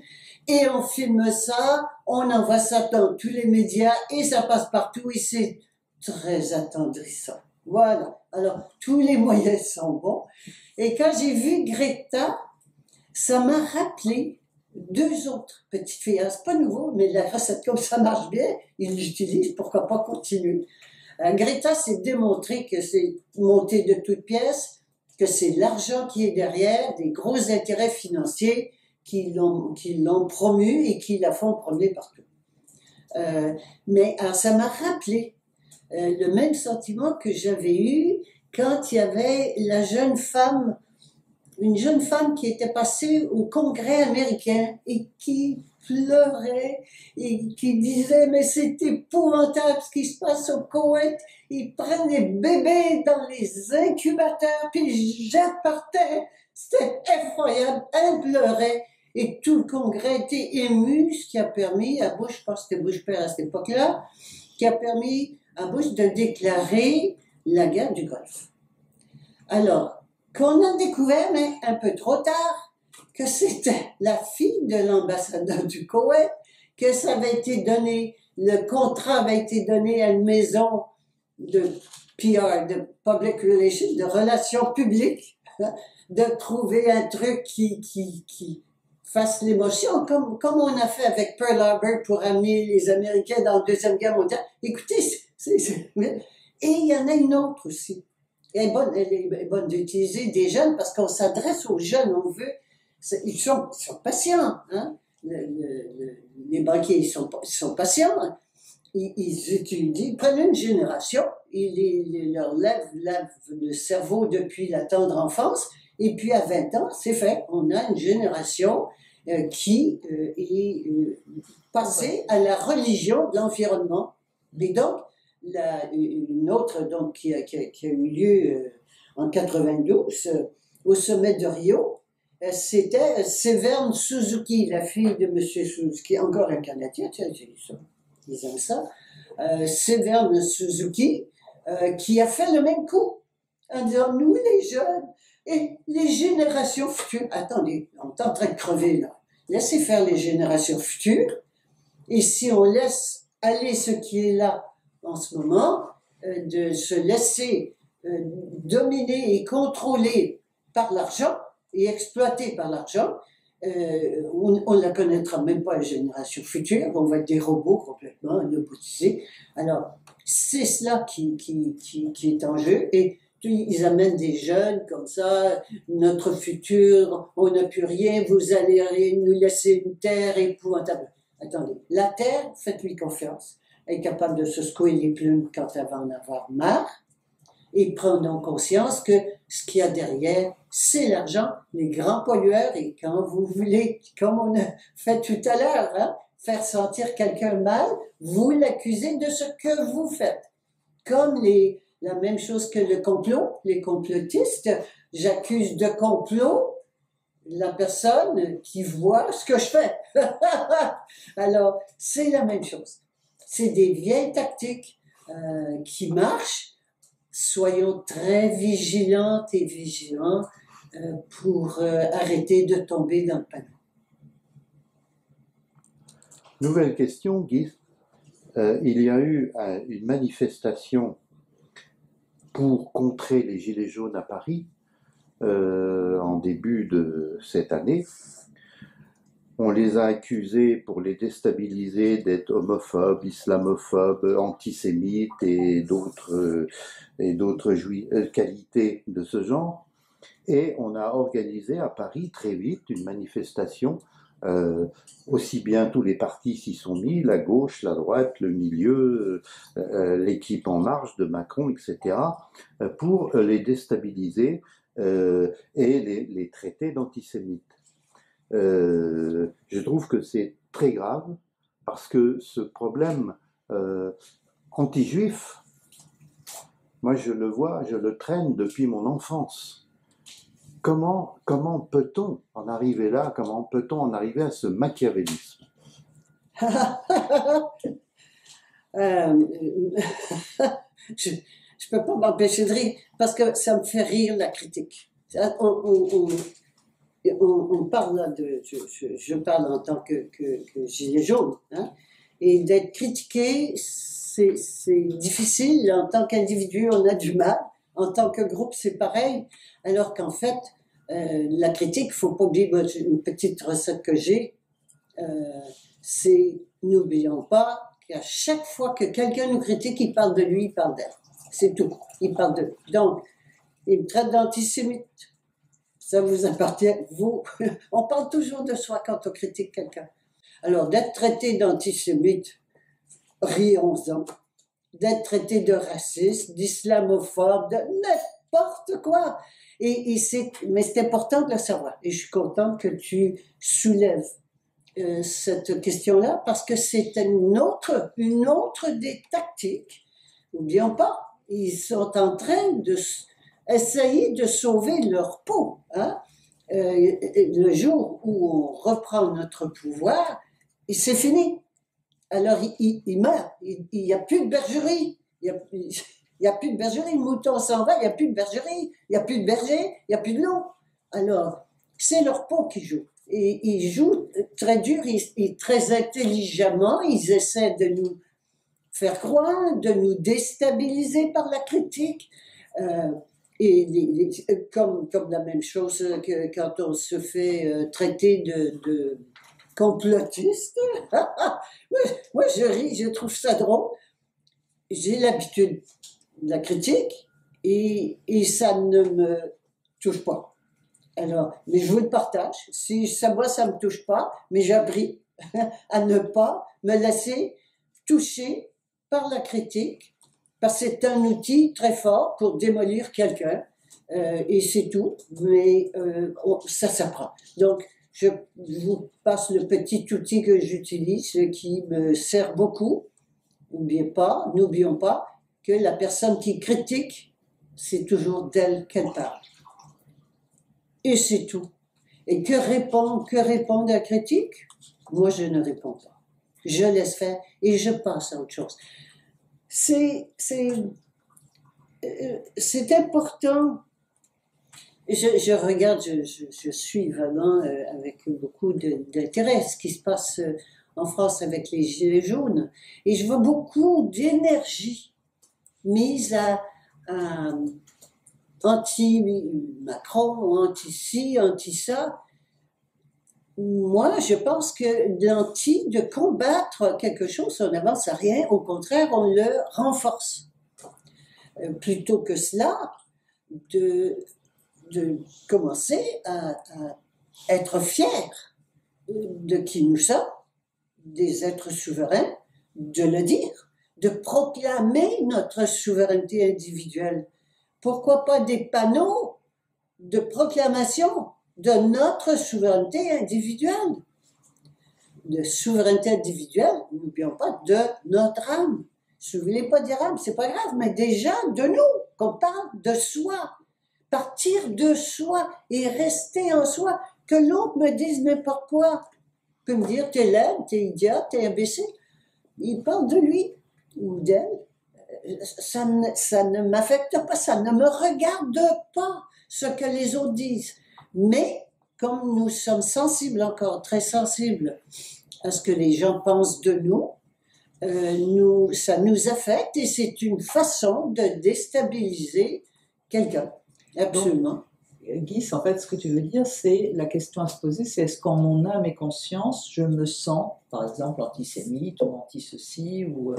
et on filme ça, on envoie ça dans tous les médias, et ça passe partout, et c'est très attendrissant. Voilà. Alors, tous les moyens sont bons. Et quand j'ai vu Greta, ça m'a rappelé deux autres petites filles. C'est pas nouveau, mais la recette comme ça marche bien, ils l'utilisent, pourquoi pas continuer. Greta s'est démontré que c'est monté de toutes pièces, que c'est l'argent qui est derrière, des gros intérêts financiers qui l'ont promue et qui la font promener partout. Mais alors, ça m'a rappelé le même sentiment que j'avais eu quand il y avait une jeune femme qui était passée au Congrès américain et qui pleurait et qui disait « mais c'est épouvantable ce qui se passe au Koweït, ils prennent les bébés dans les incubateurs puis ils jettent par terre, c'était effroyable », elle pleurait et tout le Congrès était ému, ce qui a permis à Bush, je pense que c'était Bush père à cette époque-là, qui a permis à Bush de déclarer la guerre du Golfe. Alors, qu'on a découvert, mais un peu trop tard, que c'était la fille de l'ambassadeur du Koweït, que ça avait été donné, le contrat avait été donné à une maison de PR, de Public Relations, de relations publiques, de trouver un truc qui fasse l'émotion, comme on a fait avec Pearl Harbor pour amener les Américains dans la Deuxième Guerre mondiale. Écoutez, et il y en a une autre aussi. Elle est bonne d'utiliser des jeunes parce qu'on s'adresse aux jeunes, on veut. Ils sont patients. Hein? Les banquiers, ils sont patients. Ils prennent une génération, ils leur lèvent le cerveau depuis la tendre enfance, et puis à 20 ans, c'est fait. On a une génération qui est passée à la religion de l'environnement. Et donc, une autre donc, qui a eu lieu en 92 au sommet de Rio, c'était Severn Suzuki, la fille de M. Suzuki, encore un Canadien, tiens, j'ai lu ça, ils aiment ça, Severn Suzuki, qui a fait le même coup, en disant, nous les jeunes, et les générations futures, attendez, on est en train de crever là, laissez faire les générations futures, et si on laisse aller ce qui est là, en ce moment, de se laisser dominer et contrôler par l'argent et exploiter par l'argent, on ne la connaîtra même pas la génération future, on va être des robots complètement robotisés. Alors, C'est cela qui est en jeu. Et ils amènent des jeunes comme ça, notre futur, on n'a plus rien, vous allez nous laisser une terre épouvantable. Attendez, la terre, faites-lui confiance, elle est capable de se secouer les plumes quand elle va en avoir marre, et prenons conscience que ce qu'il y a derrière, c'est l'argent, les grands pollueurs, et quand vous voulez, comme on a fait tout à l'heure, hein, faire sentir quelqu'un mal, vous l'accusez de ce que vous faites. Comme la même chose que le complot, les complotistes, j'accuse de complot la personne qui voit ce que je fais. Alors, c'est la même chose. C'est des vieilles tactiques qui marchent. Soyons très vigilantes et vigilants pour arrêter de tomber dans le panneau. Nouvelle question, Guy. Il y a eu une manifestation pour contrer les Gilets jaunes à Paris en début de cette année. On les a accusés, pour les déstabiliser, d'être homophobes, islamophobes, antisémites et d'autres qualités de ce genre. Et on a organisé à Paris très vite une manifestation. Aussi bien tous les partis s'y sont mis, la gauche, la droite, le milieu, l'équipe En Marche de Macron, etc., pour les déstabiliser et les traiter d'antisémites. Je trouve que c'est très grave parce que ce problème anti-juif, moi je le vois, je le traîne depuis mon enfance. Comment peut-on en arriver là? Comment peut-on en arriver à ce machiavélisme? Je ne peux pas m'empêcher de rire parce que ça me fait rire la critique. On parle là je parle en tant que gilet jaune, hein, et d'être critiqué, c'est difficile. En tant qu'individu, on a du mal. En tant que groupe, c'est pareil. Alors qu'en fait, la critique, faut pas oublier une petite recette que j'ai, c'est n'oublions pas qu'à chaque fois que quelqu'un nous critique, il parle de lui, il parle d'elle. C'est tout. Il parle de lui. Donc, il me traite d'antisémite. Ça vous appartient, vous. On parle toujours de soi quand on critique quelqu'un. Alors, d'être traité d'antisémite, rions-en. D'être traité de raciste, d'islamophobe, de n'importe quoi. Mais c'est important de le savoir. Et je suis contente que tu soulèves cette question-là parce que c'est une autre des tactiques. N'oublions pas, ils sont en train d'essayer de sauver leur peau. Hein? Le jour où on reprend notre pouvoir, c'est fini. Alors, il meurt. Il n'y a plus de bergerie. Il n'y a plus de bergerie. Le mouton s'en va, il n'y a plus de bergerie. Il n'y a plus de berger, il n'y a plus de loup. Alors, c'est leur peau qui joue. Et ils jouent très dur et très intelligemment. Ils essaient de nous faire croire, de nous déstabiliser par la critique. Comme la même chose que quand on se fait traiter de complotiste. Moi, je ris, je trouve ça drôle. J'ai l'habitude de la critique et ça ne me touche pas. Alors, mais je vous le partage. Si moi, ça ne me touche pas, mais j'ai appris à ne pas me laisser toucher par la critique, parce que c'est un outil très fort pour démolir quelqu'un, et c'est tout, mais ça s'apprend. Donc, je vous passe le petit outil que j'utilise, qui me sert beaucoup. N'oublions pas que la personne qui critique, c'est toujours d'elle qu'elle parle. Et c'est tout. Et que répondre à la critique? Moi, je ne réponds pas. Je laisse faire et je passe à autre chose. C'est important. Je regarde, je suis vraiment avec beaucoup d'intérêt ce qui se passe en France avec les Gilets jaunes. Et je vois beaucoup d'énergie mise à anti-Macron, anti-ci, anti-ça. moi, je pense que l'anti, de combattre quelque chose, on n'avance à rien. Au contraire, on le renforce. Plutôt que cela, de, de commencer à être fiers de qui nous sommes, des êtres souverains, de le dire, de proclamer notre souveraineté individuelle. Pourquoi pas des panneaux de proclamation de notre souveraineté individuelle? De souveraineté individuelle, n'oublions pas, de notre âme. Si vous ne voulez pas dire âme, c'est pas grave, mais déjà de nous, qu'on parle de soi. Partir de soi et rester en soi. Que l'autre me dise n'importe quoi. Il peut me dire, t'es laide, t'es idiote, t'es imbécile. Il parle de lui ou d'elle. Ça ne m'affecte pas, ça ne me regarde pas ce que les autres disent. Mais comme nous sommes sensibles encore, très sensibles à ce que les gens pensent de nous, ça nous affecte et c'est une façon de déstabiliser quelqu'un. Absolument. Guy, en fait, ce que tu veux dire, c'est la question à se poser, c'est est-ce qu'en mon âme et conscience, je me sens, par exemple, antisémite ou anti-ceci, ou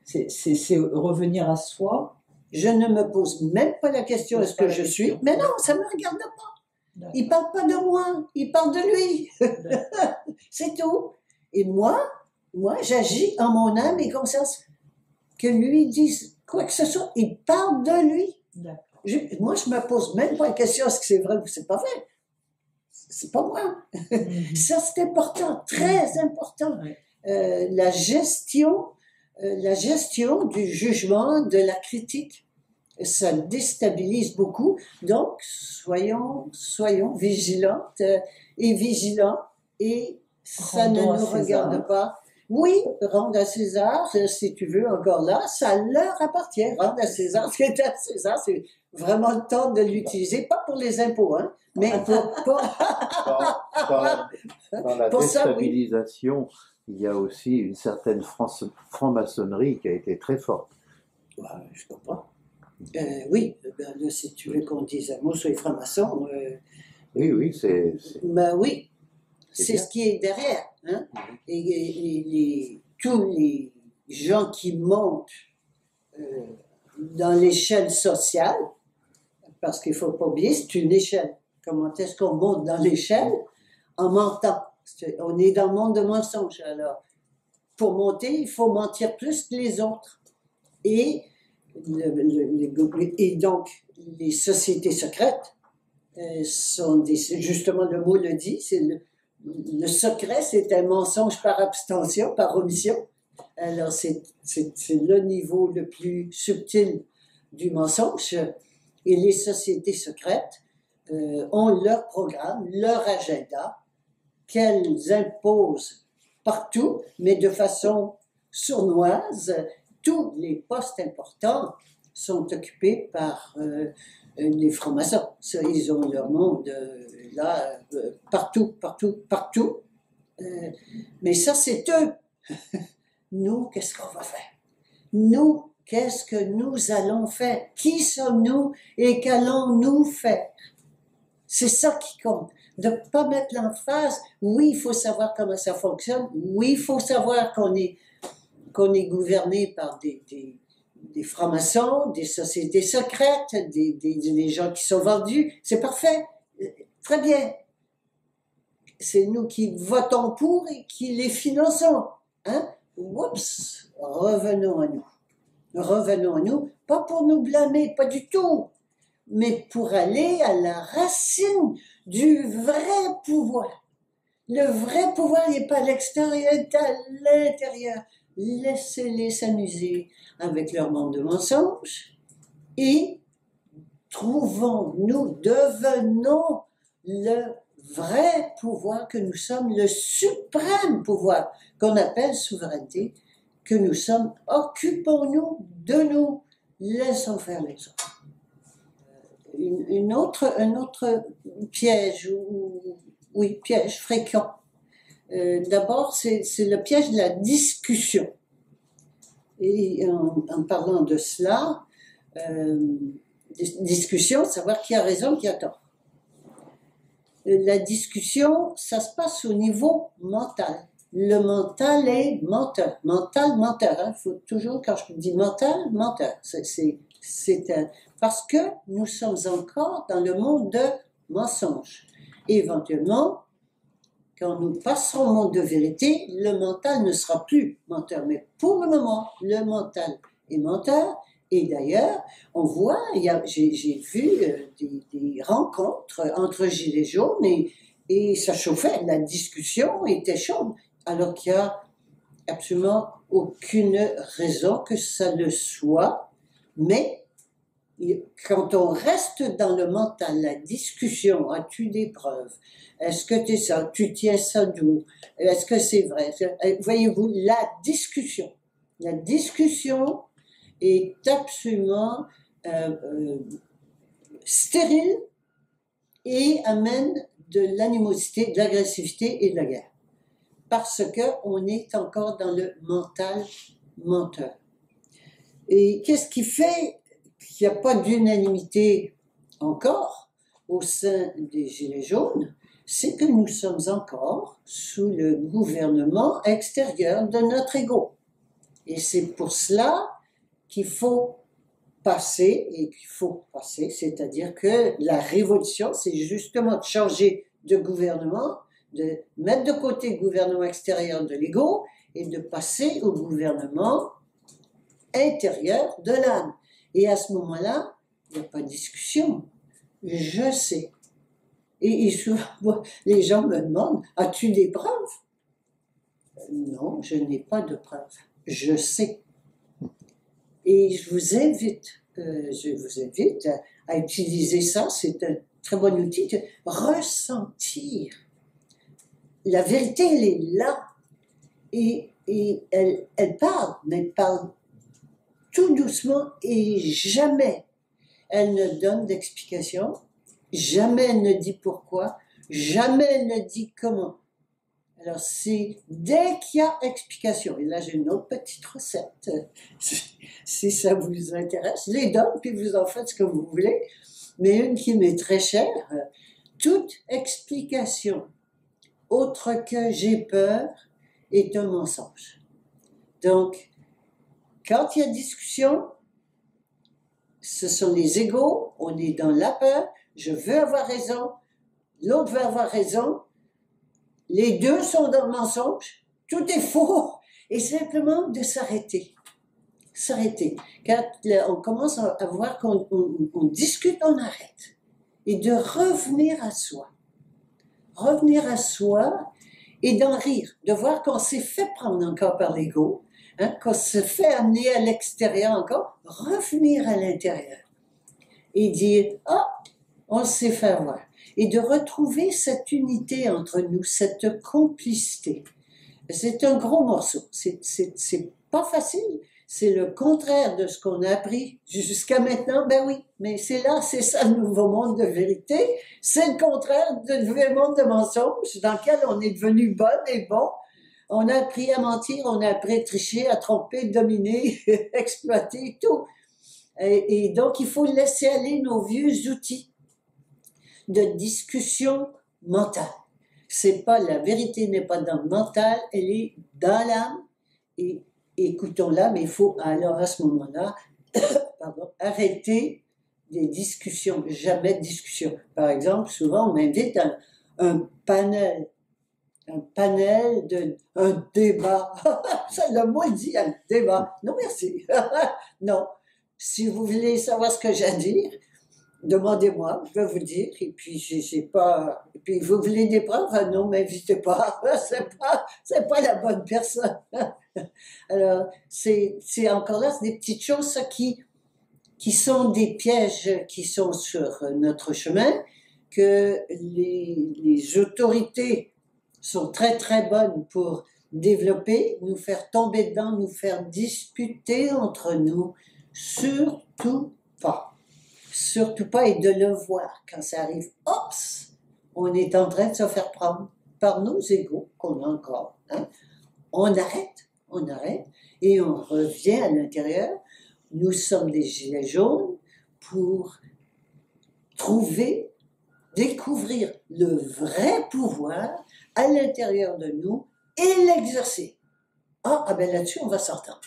c'est revenir à soi. Je ne me pose même pas la question est-ce que je suis, mais non, ça ne me regarde pas. Il ne parle pas de moi, il parle de lui. C'est tout. Et moi, j'agis en mon âme et conscience. Que lui dise quoi que ce soit, il parle de lui. Moi, je me pose même pas la question est-ce que c'est vrai ou c'est pas vrai. C'est pas moi. Ça, c'est important, très important. La gestion du jugement, de la critique, ça déstabilise beaucoup. Donc, soyons vigilantes et vigilants et ça ne nous regarde pas. Oui, rendre à César, si tu veux, encore là, ça leur appartient. Rendre à César ce qui est à César, c'est vraiment le temps de l'utiliser, pas pour les impôts, hein, mais pour dans la pour ça, déstabilisation, il y a aussi une certaine franc-maçonnerie qui a été très forte. Bah, je comprends. Oui, ben, si tu veux qu'on dise un mot sur les francs-maçons, Oui, c'est ben oui, c'est bien. ce qui est derrière. Hein? Et tous les gens qui montent dans l'échelle sociale, parce qu'il ne faut pas oublier, c'est une échelle. Comment est-ce qu'on monte dans l'échelle? En mentant. On est dans le monde de mensonges, alors. Pour monter, il faut mentir plus que les autres. Et donc, les sociétés secrètes sont justement, le mot le dit, c'est le secret, c'est un mensonge par abstention, par omission. Alors, c'est le niveau le plus subtil du mensonge. Et les sociétés secrètes ont leur programme, leur agenda, qu'elles imposent partout, mais de façon sournoise. Tous les postes importants sont occupés par les francs-maçons. Ils ont leur monde là, partout. Mais ça, c'est eux. Nous, qu'est-ce qu'on va faire? Nous, qu'est-ce que nous allons faire? Qui sommes-nous et qu'allons-nous faire? C'est ça qui compte. De ne pas mettre l'emphase. Oui, il faut savoir comment ça fonctionne. Oui, il faut savoir qu'on est gouverné par des francs-maçons, des sociétés secrètes, des gens qui sont vendus. C'est parfait. Très bien. C'est nous qui votons pour et qui les finançons. Hein? Oups! Revenons à nous. Revenons à nous. Pas pour nous blâmer, pas du tout. Mais pour aller à la racine du vrai pouvoir. Le vrai pouvoir n'est pas à l'extérieur, il est à l'intérieur. Laissez-les s'amuser avec leur monde de mensonges et devenons le vrai pouvoir que nous sommes, le suprême pouvoir qu'on appelle souveraineté, que nous sommes. Occupons-nous de nous, laissons faire les autres. Un autre piège, piège fréquent. D'abord, c'est le piège de la discussion. Et en parlant de cela, discussion, savoir qui a raison, qui a tort. la discussion, ça se passe au niveau mental. Le mental est menteur. Mental, menteur. Il faut toujours, quand je dis mental, menteur. Parce que nous sommes encore dans le monde de mensonges. Éventuellement, quand nous passerons au monde de vérité, le mental ne sera plus menteur. Mais pour le moment, le mental est menteur. Et d'ailleurs, on voit, j'ai vu des rencontres entre gilets jaunes et ça chauffait, la discussion était chaude, alors qu'il n'y a absolument aucune raison que ça le soit. Mais quand on reste dans le mental, la discussion, as-tu des preuves? Est-ce que tu es ça? Tu tiens ça d'où? Est-ce que c'est vrai? Voyez-vous, la discussion est absolument stérile et amène de l'animosité, de l'agressivité et de la guerre. Parce qu'on est encore dans le mental menteur. Et qu'est-ce qui fait qu'il n'y a pas d'unanimité encore au sein des Gilets jaunes? C'est que nous sommes encore sous le gouvernement extérieur de notre ego. Et c'est pour cela qu'il faut passer, c'est-à-dire que la révolution, c'est justement de changer de gouvernement, de mettre de côté le gouvernement extérieur de l'ego et de passer au gouvernement intérieur de l'âme. Et à ce moment-là, il n'y a pas de discussion. Je sais. Et souvent, les gens me demandent, as-tu des preuves? Non, je n'ai pas de preuves. Je sais. Et je vous invite à utiliser ça, c'est un très bon outil, de ressentir. La vérité, elle est là. Et elle parle, mais elle parle tout doucement et jamais elle ne donne d'explication, jamais elle ne dit pourquoi, jamais elle ne dit comment. Alors, c'est dès qu'il y a explication, et là j'ai une autre petite recette, si ça vous intéresse, je les donne, puis vous en faites ce que vous voulez, mais une qui m'est très chère, toute explication autre que j'ai peur est un mensonge. Donc, quand il y a discussion, ce sont les égos, on est dans la peur, je veux avoir raison, l'autre veut avoir raison, les deux sont dans le mensonge, tout est faux, et simplement de s'arrêter. S'arrêter. Quand on commence à voir qu'on discute, on arrête. Et de revenir à soi. Revenir à soi et d'en rire. De voir qu'on s'est fait prendre encore par l'ego, qu'on se fait amener à l'extérieur encore, revenir à l'intérieur. Et dire, on s'est fait avoir. Et de retrouver cette unité entre nous, cette complicité. C'est un gros morceau. C'est pas facile. C'est le contraire de ce qu'on a appris jusqu'à maintenant. Ben oui, mais c'est ça le nouveau monde de vérité. C'est le contraire du nouveau monde de mensonges dans lequel on est devenu bonne et bon. On a appris à mentir, on a appris à tricher, à tromper, dominer, exploiter, tout. Et donc, il faut laisser aller nos vieux outils de discussion mentale. La vérité n'est pas dans le mental, elle est dans l'âme. Et écoutons-la, mais il faut alors à ce moment-là arrêter des discussions, jamais de discussion. Par exemple, souvent on m'invite à un panel, un débat. Ça l'a moins dit, un débat. Non, merci. Non. Si vous voulez savoir ce que j'ai à dire, demandez-moi, je vais vous dire, et puis j'ai pas, et puis vous voulez des preuves? Ah non, m'invitez pas, c'est pas la bonne personne. Alors, c'est encore là, c'est des petites choses, ça, qui sont des pièges qui sont sur notre chemin, que les autorités sont très très bonnes pour développer, nous faire tomber dedans, nous faire disputer entre nous, surtout pas. Surtout pas, et de le voir quand ça arrive. Oups! On est en train de se faire prendre par nos égos qu'on a encore. On arrête, et on revient à l'intérieur. Nous sommes des gilets jaunes pour trouver découvrir le vrai pouvoir à l'intérieur de nous et l'exercer. Ah ben là-dessus, on va s'entendre.